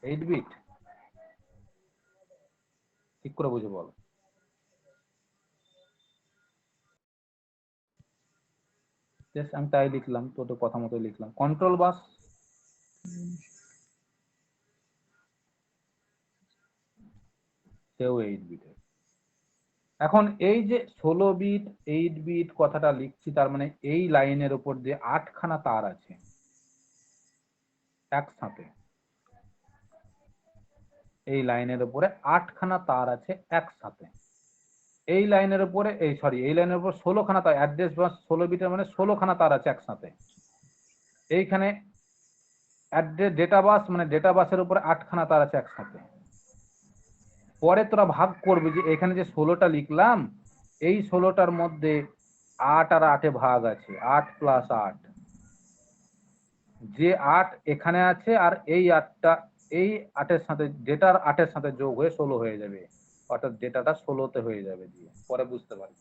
8 বিট, ঠিক করে বুঝে বল। আমি তাই লিখলাম, তোর কথা মতো লিখলাম। কন্ট্রোল বাস সেও 8 বিটের। এখন এই যে 16 বিট 8 বিট কথাটা লিখছি, তার মানে এই লাইনের উপর যে 8খানা তার আছে একসাথে, এই লাইনের উপরে 8খানা তার আছে একসাথে। এই লাইনের উপরে এই লাইনের উপর 16খানা তার, অ্যাড্রেস বাস 16 বিটের মানে 16খানা তার আছে একসাথে। এইখানে অ্যাড্রেস ডেটা বাস মানে ডেটা বাসের উপরে 8খানা তার আছে একসাথে। পরে তোরা ভাগ করবি যে এখানে যে 16টা লিখলাম, এই 16টার মধ্যে 8 আর 8 ভাগ আছে, 8 প্লাস 8, যে 8 এখানে আছে আর এই 8টা এই 8-এর সাথে ডেটার 8-এর সাথে যোগ হয়ে 16 হয়ে যাবে, অর্থাৎ ডেটাটা 16তে হয়ে যাবে। দিয়ে পরে বুঝতে পারি।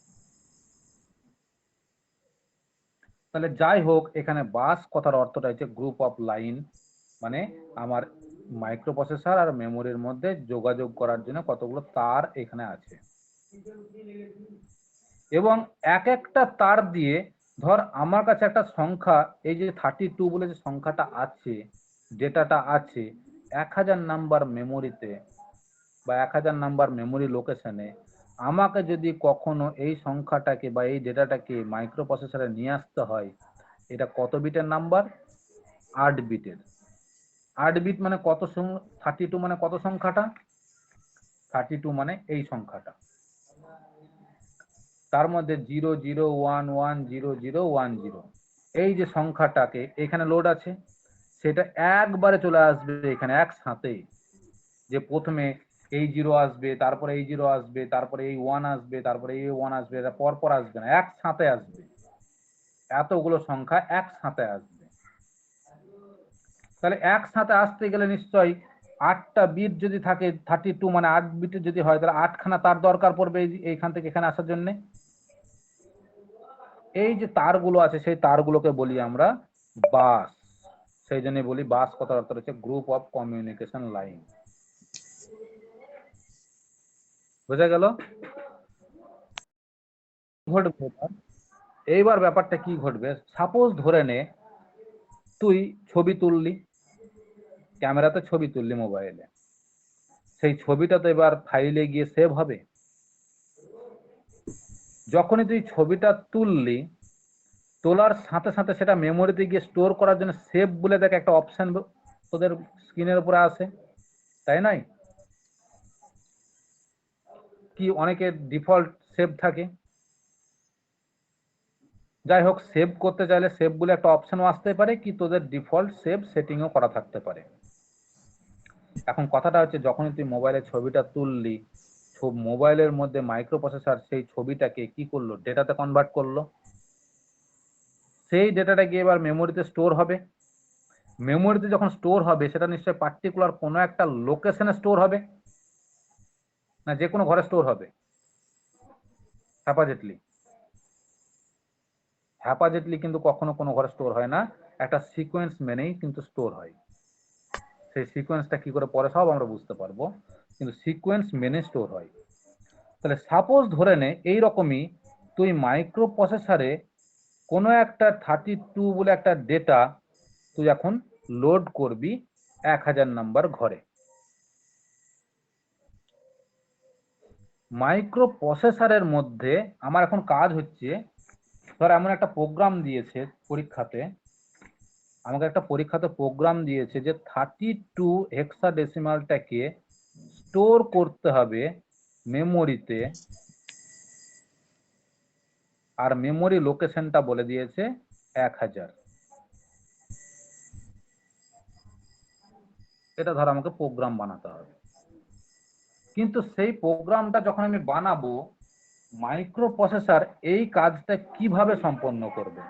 তাহলে যাই হোক, এখানে বাস কথার অর্থটা হচ্ছে গ্রুপ অফ লাইন, মানে আমার মাইক্রো প্রসেসর আর মেমোরির মধ্যে যোগাযোগ করার জন্য কতগুলো তার এখানে আছে। এবং এক একটা তার দিয়ে, ধর আমার কাছে একটা সংখ্যা, এই যে 32 বলে যে সংখ্যাটা আছে, ডেটাটা আছে 1000 নাম্বার মেমোরিতে বা 1000 নাম্বার মেমোরি লোকেশনে, আমাকে যদি কখনো এই সংখ্যাটাকে বা এই ডেটাটাকে মাইক্রো প্রসেসরে নিয়ে আসতে হয়, এটা কত বিটের নাম্বার? 8 বিটের। 8 বিট মানে কত? 32 মানে কত সংখ্যাটা? 32 মানে এই সংখ্যাটা, তার মধ্যে 00110010, এই যে সংখ্যাটাকে এখানে লোড আছে, সেটা একবারে চলে আসবে এখানে একসাথে। যে প্রথমে এই 0 আসবে, তারপরে এই 0 আসবে, তারপরে এই 1 আসবে, তারপরে এই 1 আসবে, এটা পরপর আসবে না, একসাথে আসবে। এতগুলো সংখ্যা একসাথে আসবে। তাহলে একসাথে আসতে গেলে নিশ্চয়ই 8টা বিট যদি থাকে, 32 মানে 8 বিটের যদি হয়, তাহলে 8খানা তার দরকার পড়বে এইখান থেকে এখানে আসার জন্য। এই যে তারগুলো আছে, সেই তারগুলোকে বলি আমরা বাস। সেই জন্য বলি বাস কথার অর্থ হচ্ছে গ্রুপ অফ কমিউনিকেশন লাইন। বোঝা গেল? ঘটবে এইবার ব্যাপারটা কি ঘটবে, সাপোজ ধরে নে তুই ছবি তুললি, ক্যামেরাতে ছবি তুললি মোবাইলে, সেই ছবিটা তো এবার ফাইলে গিয়ে সেভ হবে। যখনই তুই ছবিটা তুললি, তোলার সাথে সাথে সেটা মেমোরিতে গিয়ে স্টোর করার জন্য সেভ বলে দেখ একটা অপশন তোদের স্ক্রিনের উপরে আসে, তাই নয়? কি অনেকের ডিফল্ট সেভ থাকে। যাই হোক, সেভ করতে চাইলে সেভ বলে একটা অপশনও আসতে পারে, কি তোদের ডিফল্ট সেভ সেটিংও করা থাকতে পারে। এখন কথাটা হচ্ছে, যখনই তুই মোবাইলে ছবিটা তুললি, মোবাইলের মধ্যে মাইক্রো প্রসেসর সেই ছবিটাকে কি করলো, ডেটাতে কনভার্ট করলো। সেই ডেটাটা গিয়ে এবার মেমোরিতে স্টোর হবে। মেমোরিতে যখন স্টোর হবে, সেটা নিশ্চয়ই পার্টিকুলার কোনো একটা লোকেশনে স্টোর হবে না, যে কোনো ঘরে স্টোর হবে? হ্যাপাজেটলি কিন্তু কখনো কোনো ঘরে স্টোর হয় না, একটা সিকোয়েন্স মেনেই কিন্তু স্টোর হয়। সেই সিকোয়েন্সটা কি করে পরে সব আমরা বুঝতে পারবো, কিন্তু সিকোয়েন্স মেনে স্টোর হয়। তাহলে সাপোজ ধরে নে এইরকমই তুই মাইক্রো প্রসেসরে কোনো একটা 32 বলে একটা ডেটা তুই এখন লোড করবি 1000 নাম্বার ঘরে। মাইক্রো প্রসেসরের মধ্যে আমার এখন কাজ হচ্ছে, ধর এমন একটা প্রোগ্রাম দিয়েছে পরীক্ষাতে, আমাকে একটা পরীক্ষাতে প্রোগ্রাম দিয়েছে যে 32 হেক্সাডেসিমালটাকে স্টোর করতে হবে মেমোরিতে, আর মেমোরি লোকেশনটা বলে দিয়েছে 1000। এটা ধর আমাকে প্রোগ্রাম বানাতে হবে। কিন্তু সেই প্রোগ্রামটা যখন আমি বানাবো, মাইক্রো প্রসেসর এই কাজটা কিভাবে সম্পন্ন করবে?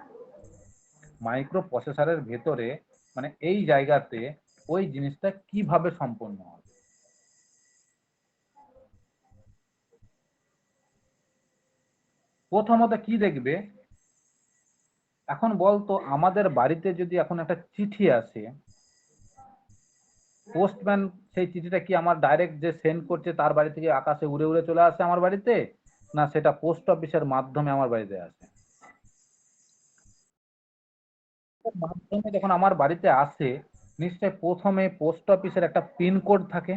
মাইক্রো প্রসেসরের ভেতরে মানে এই জায়গাতে ওই জিনিসটা কিভাবে সম্পন্ন হবে? প্রথমত কি দেখবে, এখন বলতো আমাদের বাড়িতে যদি এখন একটা চিঠি আসে, পোস্টম্যান সেই চিঠিটা কি আমার ডাইরেক্ট যে সেন্ড করছে তার বাড়ি থেকে আকাশে উড়ে উড়ে চলে আসে আমার বাড়িতে, না সেটা পোস্ট অফিসের মাধ্যমে আমার বাড়িতে আসে? মাধ্যমে যখন আমার বাড়িতে আসে, নিশ্চয় প্রথমে পোস্ট অফিসের একটা পিন কোড থাকে।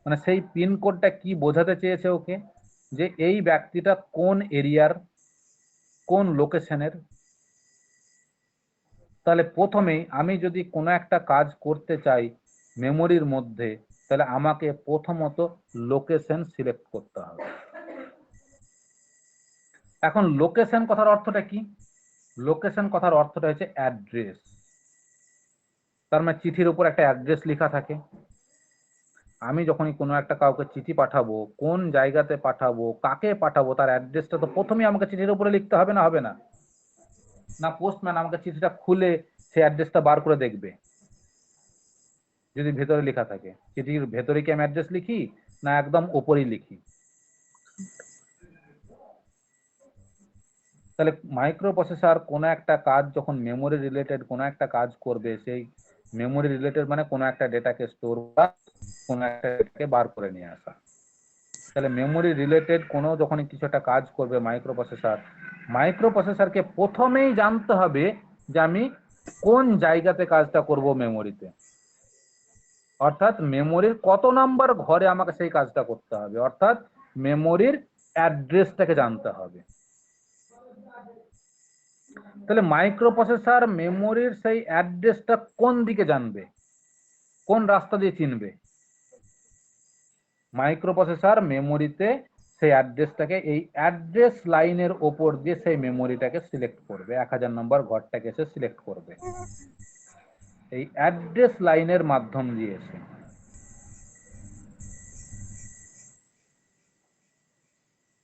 মানে সেই পিন কোডটা কি বোঝাতে চেয়েছে ওকে, যে এই ব্যক্তিটা কোন এরিয়ার, কোন লোকেশনের। তাহলে প্রথমেই আমি যদি কোনো একটা কাজ করতে চাই মেমোরির মধ্যে, তাহলে আমাকে প্রথমত লোকেশন সিলেক্ট করতে হবে। এখন লোকেশন কথার অর্থটা কি? লোকেশন কথার অর্থটা হচ্ছে অ্যাড্রেস। তার মানে চিঠির উপর একটা অ্যাড্রেস লেখা থাকে। আমি যখনই কোনো একটা কাউকে চিঠি পাঠাবো, কোন জায়গাতে পাঠাবো, কাকে পাঠাবো, তার অ্যাড্রেসটা তো প্রথমেই আমাকে চিঠির উপরে লিখতে হবে, না হবে না? না পোস্টম্যান আমাকে চিঠিটা খুলে সেই অ্যাড্রেসটা বার করে দেখবে যদি ভেতরে লেখা থাকে? চিঠির ভেতরে কি আমি অ্যাড্রেস লিখি, না একদম ওপরেই লিখি? তাহলে মাইক্রো প্রসেসর কোনো একটা কাজ যখন মেমোরি রিলেটেড কোনো একটা কাজ করবে, সেই মেমোরি রিলেটেড মানে কোনো একটা ডেটাকে স্টোর করা, কোনো একটা ডেটাকে বার করে নিয়ে আসা। তাহলে মেমোরি রিলেটেড কোনো যখনই কিছু একটা কাজ করবে মাইক্রো প্রসেসরকে প্রথমেই জানতে হবে যে আমি কোন জায়গাতে কাজটা করব মেমোরিতে, অর্থাৎ মেমোরির কত নাম্বার ঘরে আমাকে সেই কাজটা করতে হবে, অর্থাৎ মেমোরির অ্যাড্রেসটাকে জানতে হবে। তাহলে মাইক্রো প্রসেসর মেমোরির সেই অ্যাড্রেসটা কোন দিকে জানবে, কোন রাস্তা দিয়ে চিনবে? মাইক্রো প্রসেসর মেমোরিতে সেই অ্যাড্রেসটাকে এই অ্যাড্রেস লাইনের ওপর দিয়ে সেই মেমোরিটাকে সিলেক্ট করবে, 1000 নম্বর ঘরটাকে সে সিলেক্ট করবে এই অ্যাড্রেস লাইনের মাধ্যম দিয়ে।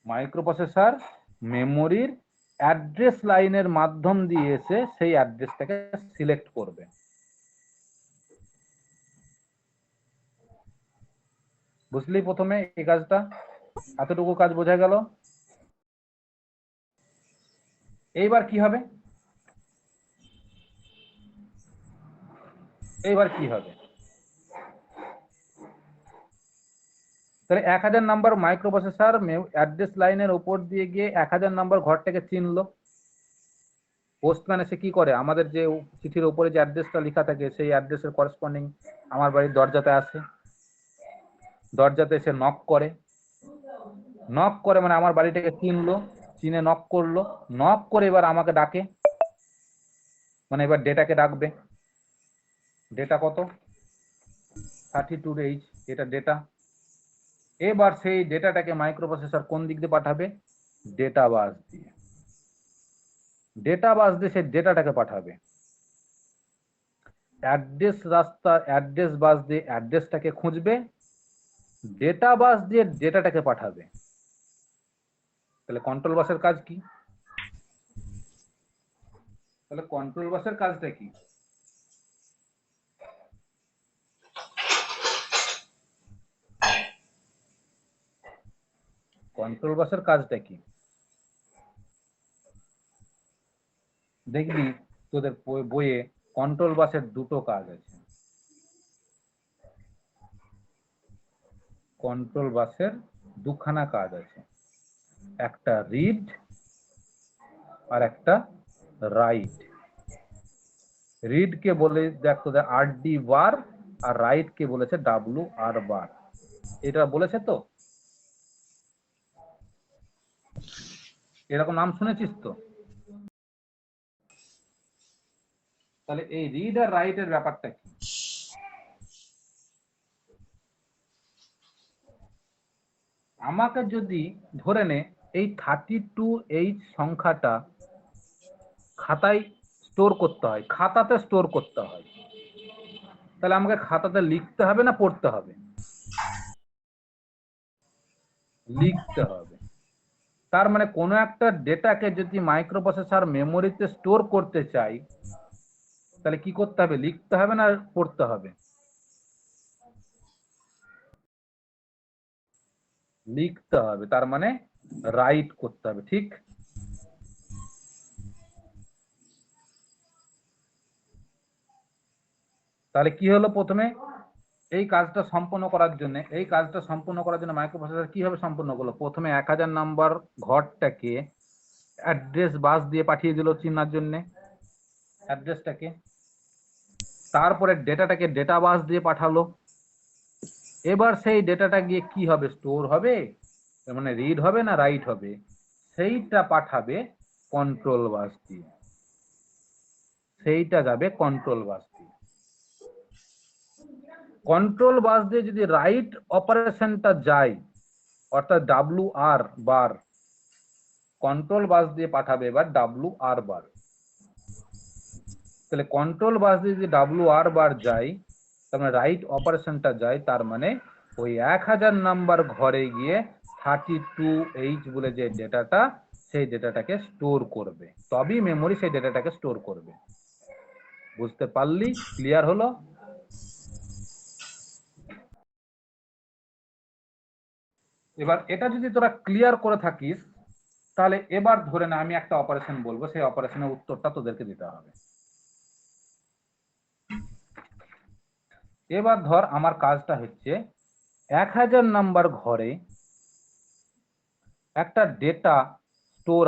মাইক্রো প্রসেসর মেমোরির অ্যাড্রেস লাইনের মাধ্যম দিয়ে এসে সেই অ্যাড্রেসটাকে সিলেক্ট করবে। বুঝলি প্রথমে এই কাজটা? এতটুকু কাজ বোঝা গেল। এইবার কি হবে? এইবার কি হবে? তাহলে 1000 নাম্বার মাইক্রো প্রসেসর অ্যাড্রেস লাইনের উপর দিয়ে গিয়ে 1000 নাম্বার ঘরটাকে চিনলো। পোস্টম্যান এসে কি করে, আমাদের যে চিঠির উপরে যে অ্যাড্রেসটা লেখা থাকে সেই অ্যাড্রেসের করেসপন্ডিং আমার বাড়ির দরজাতে আসে, দরজাতে এসে নক করে, নক করে মানে আমার বাড়িটাকে চিনলো, চিনে নক করলো, নক করে এবার আমাকে ডাকে, মানে এবার ডেটাকে ডাকবে। ডেটা কত? 32H, এটা ডেটা। এবার সেই ডেটাটাকে মাইক্রো প্রসেসর কোন দিক দিয়ে পাঠাবে? ডেটা বাস দিয়ে। ডেটা বাস দিয়ে সেই ডেটাটাকে পাঠাবে। অ্যাড্রেস রাস্তা অ্যাড্রেস বাস দিয়ে অ্যাড্রেসটাকে খুঁজবে, ডেটা বাস দিয়ে ডেটাটাকে পাঠাবে। তাহলে কন্ট্রোল বাসের কাজ কি? তাহলে কন্ট্রোল বাসের কাজটা কি? কন্ট্রোল বাসের কাজটা কি দেখবি তোদের বইয়ে কন্ট্রোল বাসের দুটো কাজ আছে। কন্ট্রোল বাসের দুখানা কাজ আছে, একটা রিড আর একটা রাইট। রিড কে বলে দেখ তোদের RD বার, আর রাইট কে বলেছে WR বার। এটা বলেছে তো, এরকম নাম শুনেছিস তো? তাহলে এই রিড আর রাইট এর ব্যাপারটা কি? আমাকে যদি ধরে নে এই 32H সংখ্যাটা খাতায় স্টোর করতে হয়, খাতাতে স্টোর করতে হয়, তাহলে আমাকে খাতাতে লিখতে হবে না পড়তে হবে? লিখতে হবে। তার মানে কোনো একটা ডেটাকে যদি মাইক্রোপ্রসেসর মেমোরিতে স্টোর করতে চাই, তাহলে কি করতে হবে? লিখতে হবে না পড়তে হবে? লিখতে হবে, তার মানে রাইট করতে হবে, ঠিক? তাহলে কি হলো, প্রথমে এই কাজটা সম্পন্ন করার জন্য মাইক্রোপ্রসেসর কিভাবে সম্পন্ন করলো? প্রথমে 1000 নাম্বার ঘরটাকে অ্যাড্রেস বাস দিয়ে পাঠিয়ে দিল চিনার জন্য অ্যাড্রেসটাকে। তারপরে ডেটাটাকে ডেটা বাস দিয়ে পাঠালো। এবার সেই ডেটাটা গিয়ে কি হবে? স্টোর হবে, মানে রিড হবে না রাইট হবে? সেইটা পাঠাবে কন্ট্রোল বাস দিয়ে, সেইটা যাবে কন্ট্রোল বাস দিয়ে। কন্ট্রোল বাস দিয়ে যদি রাইট অপারেশনটা যায়, অর্থাৎ WR বার, কন্ট্রোল বাস দিয়ে পাঠাবে এবার WR বার। তাহলে কন্ট্রোল বাস দিয়ে যদি WR বার যায়, তার মানে রাইট অপারেশনটা যায়, তার মানে ওই 1000 নাম্বার ঘরে গিয়ে 32H বলে যে ডেটাটা, সেই ডেটাটাকে স্টোর করবে, তবেই মেমোরি সেই ডেটাটাকে স্টোর করবে। বুঝতে পারলি? ক্লিয়ার হলো? এবার এটা যদি তোরা ক্লিয়ার করে থাকিস, তাহলে এবার ধরে না আমি একটা অপারেশন বলবো, সেই অপারেশনের উত্তরটা তোদেরকে দিতে হবে। এবার ধর আমার কাজটা হচ্ছে 1000 নাম্বার ঘরে একটা ডেটা স্টোর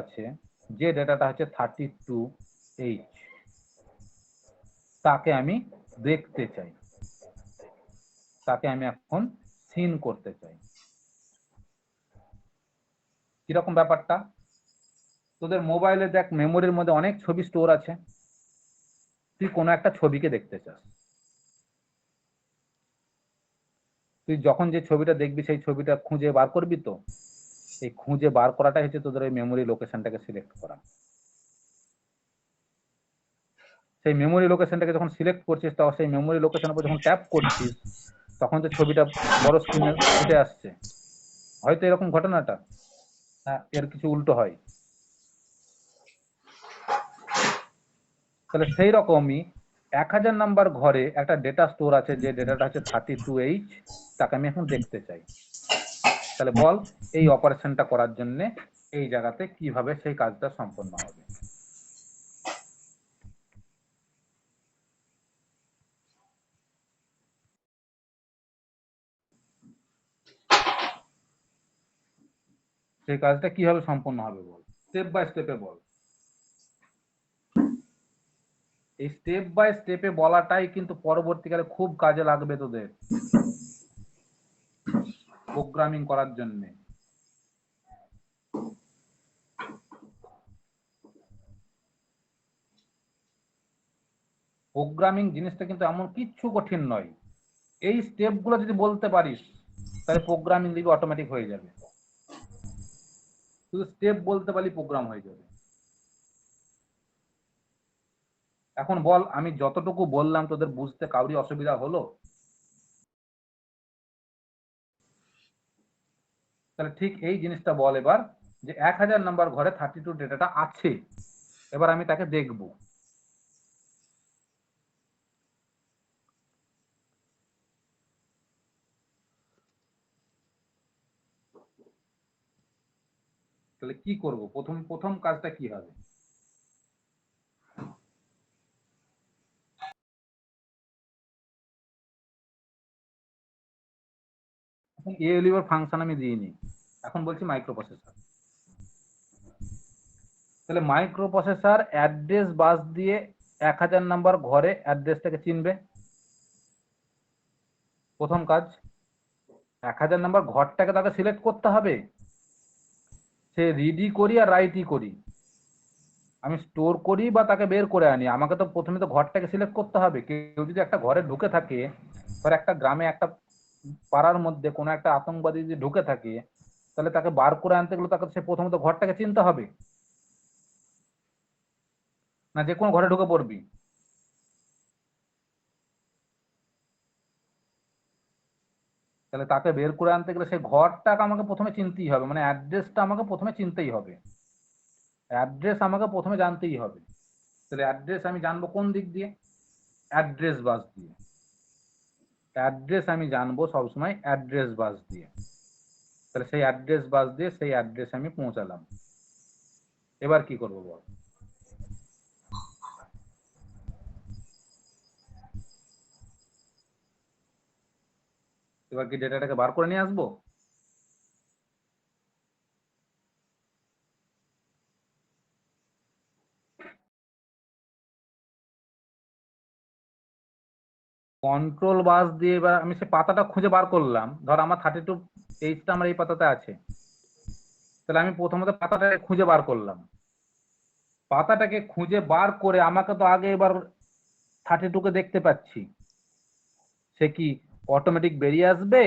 আছে, যে ডেটাটা হচ্ছে 32H। তাকে আমি দেখতে চাই, তাকে আমি এখন সিন করতে চাই। কিরকম ব্যাপারটা? তোদের মোবাইলে দেখ, মেমোরির মধ্যে অনেক ছবি স্টোর আছে। তুই কোনো একটা ছবিকে দেখতে চাস, তুই যখন যে ছবিটা দেখবি সেই ছবিটা খুঁজে বার করবি। তো এই খুঁজে বার করাটাই হচ্ছে তোদের ওই মেমোরি লোকেশনটাকে সিলেক্ট করা। সেই মেমোরি লোকেশনটাকে যখন সিলেক্ট করছিস, তখন সেই মেমোরি লোকেশনের উপর যখন ট্যাপ করছিস, তখন তো ছবিটা বড় স্ক্রিনে ফুটে আসছে। হয়তো এরকম ঘটনাটা, হ্যাঁ, এর কিছু উল্টো হয়। তাহলে সেই রকমই 1000 নাম্বার ঘরে একটা ডেটা স্টোর আছে, যে ডেটাটা হচ্ছে 32H, তাকে আমি এখন দেখতে চাই। তাহলে বল এই অপারেশনটা করার জন্য এই জায়গাতে কিভাবে সেই কাজটা সম্পন্ন হবে? সেই কাজটা কিভাবে সম্পন্ন হবে বল, স্টেপ বাই স্টেপে বল। এই স্টেপ বাই স্টেপে বলাটাই কিন্তু পরবর্তীকালে খুব কাজে লাগবে তোদের প্রোগ্রামিং করার জন্য। প্রোগ্রামিং জিনিসটা কিন্তু এমন কিচ্ছু কঠিন নয়। এই স্টেপগুলো যদি বলতে পারিস, তাহলে প্রোগ্রামিং দিকে অটোমেটিক হয়ে যাবে। শুধু স্টেপ বলতে পারলে প্রোগ্রাম হয়ে যাবে। এখন বল, আমি যতটুকু বললাম তোদের বুঝতে কাউরি অসুবিধা হলো? তাহলে ঠিক এই জিনিসটা বল এবার, যে 1000 নাম্বার ঘরে 32 ডেটাটা আছে, এবার আমি তাকে দেখব। তাহলে কি করব? প্রথম প্রথম কাজটা কি হবে? এখন ALU এর ফাংশন আমি দিইনি, এখন বলছি মাইক্রোপ্রসেসর। তাহলে মাইক্রোপ্রসেসর অ্যাড্রেস বাস দিয়ে 1000 নাম্বার ঘরে অ্যাড্রেসটাকে চিনবে। প্রথম কাজ, 1000 নাম্বার ঘরটাকে তাকে সিলেক্ট করতে হবে। সে রিডই করি আর রাইটই করি, আমি স্টোর করি বা তাকে বের করে আনি, আমাকে তো প্রথমে তো ঘরটাকে সিলেক্ট করতে হবে। কেউ যদি একটা ঘরে ঢুকে থাকে, ধর একটা গ্রামে একটা পাড়ার মধ্যে কোনো একটা আতঙ্কবাদী যদি ঢুকে থাকে, তাহলে তাকে বার করে আনতে গেলে তাকে সে প্রথমত ঘরটাকে চিনতে হবে। না যে কোনো ঘরে ঢুকে পড়বি? তাহলে তাকে বের করে আনতে গেলে সেই ঘরটাকে আমাকে প্রথমে চিনতেই হবে, মানে অ্যাড্রেসটা আমাকে প্রথমে চিনতেই হবে, অ্যাড্রেস আমাকে প্রথমে জানতেই হবে। তাহলে অ্যাড্রেস আমি জানবো কোন দিক দিয়ে? অ্যাড্রেস বাস দিয়ে। অ্যাড্রেস আমি জানবো সবসময় অ্যাড্রেস বাস দিয়ে। তাহলে সেই অ্যাড্রেস বাস দিয়ে সেই অ্যাড্রেস আমি পৌঁছালাম। এবার কি করবো বল? এবার কি ডেটাটাকে বার করে নিয়ে আসবো? কন্ট্রোল বাস দিয়ে এবার আমি সে পাতাটা খুঁজে বার করলাম, ধর আমার 32 পেজটা আমার এই পাতাতে আছে। তাহলে আমি প্রথমত পাতাটাকে খুঁজে বার করলাম। পাতাটাকে খুঁজে বার করে আমাকে তো আগে এবার 32কে দেখতে পাচ্ছি, সে কি অটোমেটিক বেরিয়ে আসবে,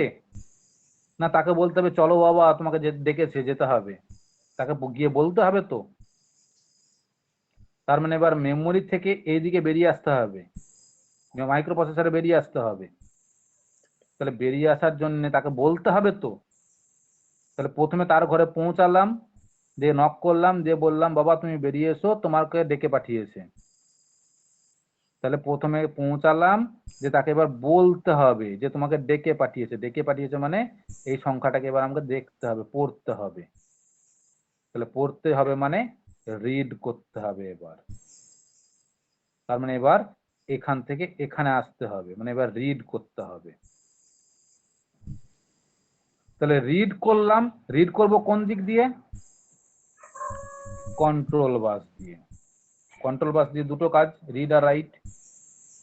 না তাকে বলতে হবে চলো বাবা তোমাকে ডেকেছে যেতে হবে, তাকে গিয়ে বলতে হবে তো। তার মানে এবার মেমোরি থেকে এইদিকে বেরিয়ে আসতে হবে, মাইক্রো প্রসেসরে বেরিয়ে আসতে হবে। তাহলে বেরিয়ে আসার জন্য তাকে বলতে হবে তো। তাহলে প্রথমে তার ঘরে পৌঁছালাম, দিয়ে নক করলাম, দিয়ে বললাম বাবা তুমি বেরিয়ে এসো তোমাকে ডেকে পাঠিয়েছে। তাহলে প্রথমে পৌঁছালাম, যে তাকে এবার বলতে হবে যে তোমাকে ডেকে পাঠিয়েছে। ডেকে পাঠিয়েছে মানে এই সংখ্যাটাকে এবার আমাকে দেখতে হবে, পড়তে হবে। তাহলে পড়তে হবে মানে রিড করতে হবে এবার। তার মানে এবার এখান থেকে এখানে আসতে হবে, মানে এবার রিড করতে হবে। তাহলে রিড করলাম, রিড করব কোন দিক দিয়ে? কন্ট্রোল বাস দিয়ে। কন্ট্রোল বাস দিয়ে দুটো কাজ, রিড আর রাইট।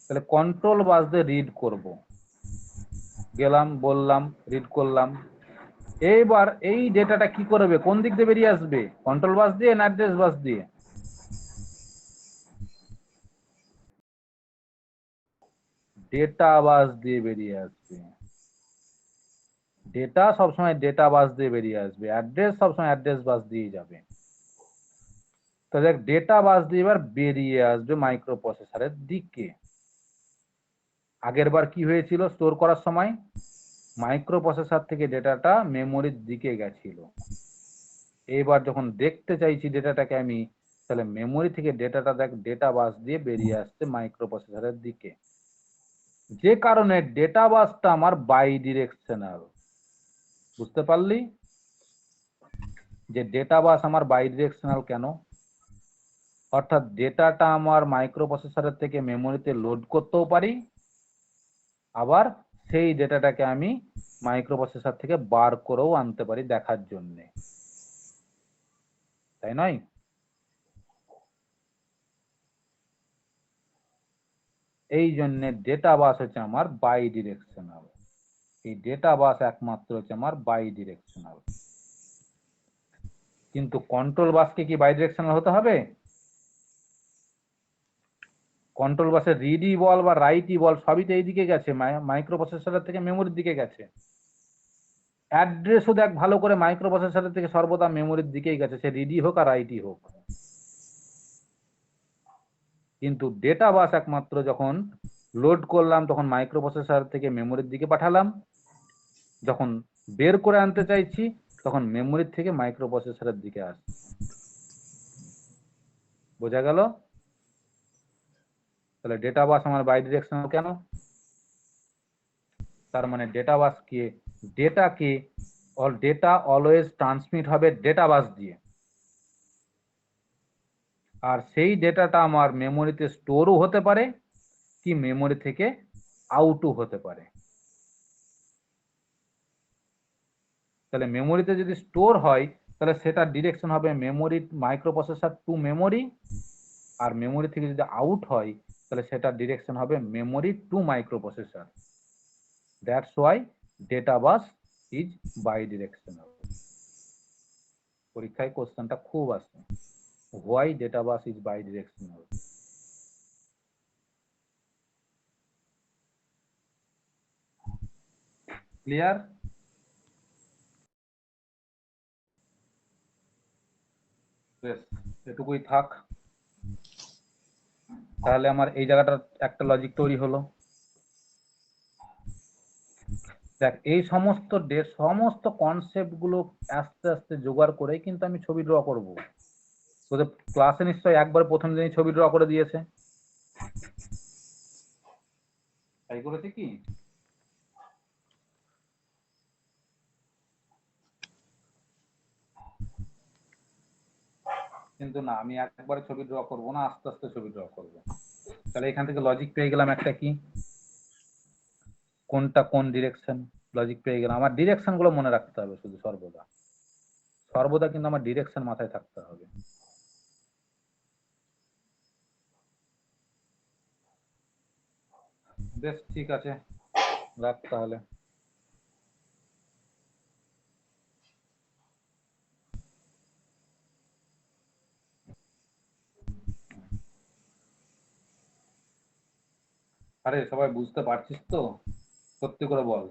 তাহলে কন্ট্রোল বাস দিয়ে রিড করব, গেলাম বললাম রিড করলাম। এইবার এই ডেটাটা কি করবে, কোন দিক দিয়ে বেরিয়ে আসবে? কন্ট্রোল বাস দিয়ে না অ্যাড্রেস বাস দিয়ে? ডেটা বাস দিয়ে বেরিয়ে আসবে। ডেটা সবসময় ডেটা বাস দিয়ে বেরিয়ে আসবে, অ্যাড্রেস সবসময় অ্যাড্রেস বাস দিয়ে যাবে। তো দেখ ডেটা বাস দিয়ে এবার বেরিয়ে আসবে মাইক্রো প্রসেসরের দিকে। আগের বার কি হয়েছিল, স্টোর করার সময় মাইক্রো প্রসেসর থেকে ডেটাটা মেমোরির দিকে গেছিল। এবার যখন দেখতে চাইছি ডেটাটাকে আমি, তাহলে মেমোরি থেকে ডেটাটা দেখ ডেটা বাস দিয়ে বেরিয়ে আসছে মাইক্রো প্রসেসরের দিকে। যে কারণে ডেটা বাসটা আমার বাই ডিরেকশনাল। বুঝতে পারলি যে ডেটা বাস আমার বাই ডিরেকশনাল কেন? অর্থাৎ ডেটাটা আমার মাইক্রো প্রসেসরের থেকে মেমোরিতে লোড করতেও পারি, আবার সেই ডেটাটাকে আমি মাইক্রো প্রসেসর থেকে বার করেও আনতে পারি দেখার জন্য, তাই নয়? এই জন্য ডেটা বাস হচ্ছে আমার বাই ডিরেকশনাল। এই ডেটা বাস একমাত্র হচ্ছে আমার বাই ডিরেকশনাল। কিন্তু কন্ট্রোল বাসকে কি বাই ডিরেকশনাল হতে হবে? কন্ট্রোল বাসের রিডই বল বা রাইটই বল সবই তো এইদিকে গেছে, মাইক্রো প্রসেসরের থেকে মেমোরির দিকে গেছে। অ্যাড্রেসও দেখ ভালো করে মাইক্রো প্রসেসরের থেকে সর্বদা মেমোরির দিকেই গেছে, সে রিডই হোক আর রাইটই হোক। কিন্তু ডেটা বাস একমাত্র যখন লোড করলাম তখন মাইক্রো প্রসেসর থেকে মেমোরির দিকে পাঠালাম, যখন বের করে আনতে চাইছি তখন মেমোরির থেকে মাইক্রো প্রসেসরের দিকে আসছে। বোঝা গেল? তাহলে ডেটা বাস আমার বাই ডিরেকশনাল কেন? তার মানে ডেটা বাসকে ডেটাকে ডেটা অলওয়েজ ট্রান্সমিট হবে ডেটা বাস দিয়ে, আর সেই ডেটাটা আমার মেমোরিতে স্টোরও হতে পারে কি মেমোরি থেকে আউটও হতে পারে। তাহলে মেমোরিতে যদি স্টোর হয় তাহলে সেটা ডিরেকশন হবে memory micro processor to memory, আর মেমোরি থেকে যদি আউট হয় তাহলে সেটা ডিরেকশন হবে memory to micro processor. That's why data bus is bidirectional. পরীক্ষায় কোশ্চেনটা খুব আসে, why data bus is bidirectional. Clear? বেশ, এটুকুই থাক। তাহলে আমার এই জায়গাটা একটা লজিক তৈরি হলো। দেখ এই সমস্ত কনসেপ্ট গুলো আস্তে আস্তে জোগাড় করে কিন্তু আমি ছবি ড্র করব। তোদের ক্লাসে নিশ্চয়ই একবার প্রথম দিনই ছবি ড্র করে দিয়েছে, তাই করেছে কি? কিন্তু না, আমি একবারে ছবি ড্র করব না, আস্তে আস্তে ছবি ড্র করব। তাহলে এখান থেকে লজিক পেয়ে গেলাম একটা, কি কোনটা কোন ডিরেকশন, লজিক পেয়ে গেলাম। আমার ডিরেকশন গুলো মনে রাখতে হবে শুধু, সর্বদা সর্বদা কিন্তু আমার ডিরেকশন মাথায় থাকতে হবে। বেশ, ঠিক আছে, রাখ তাহলে। আরে সবাই বুঝতে পারছিস তো? সত্যি করে বল।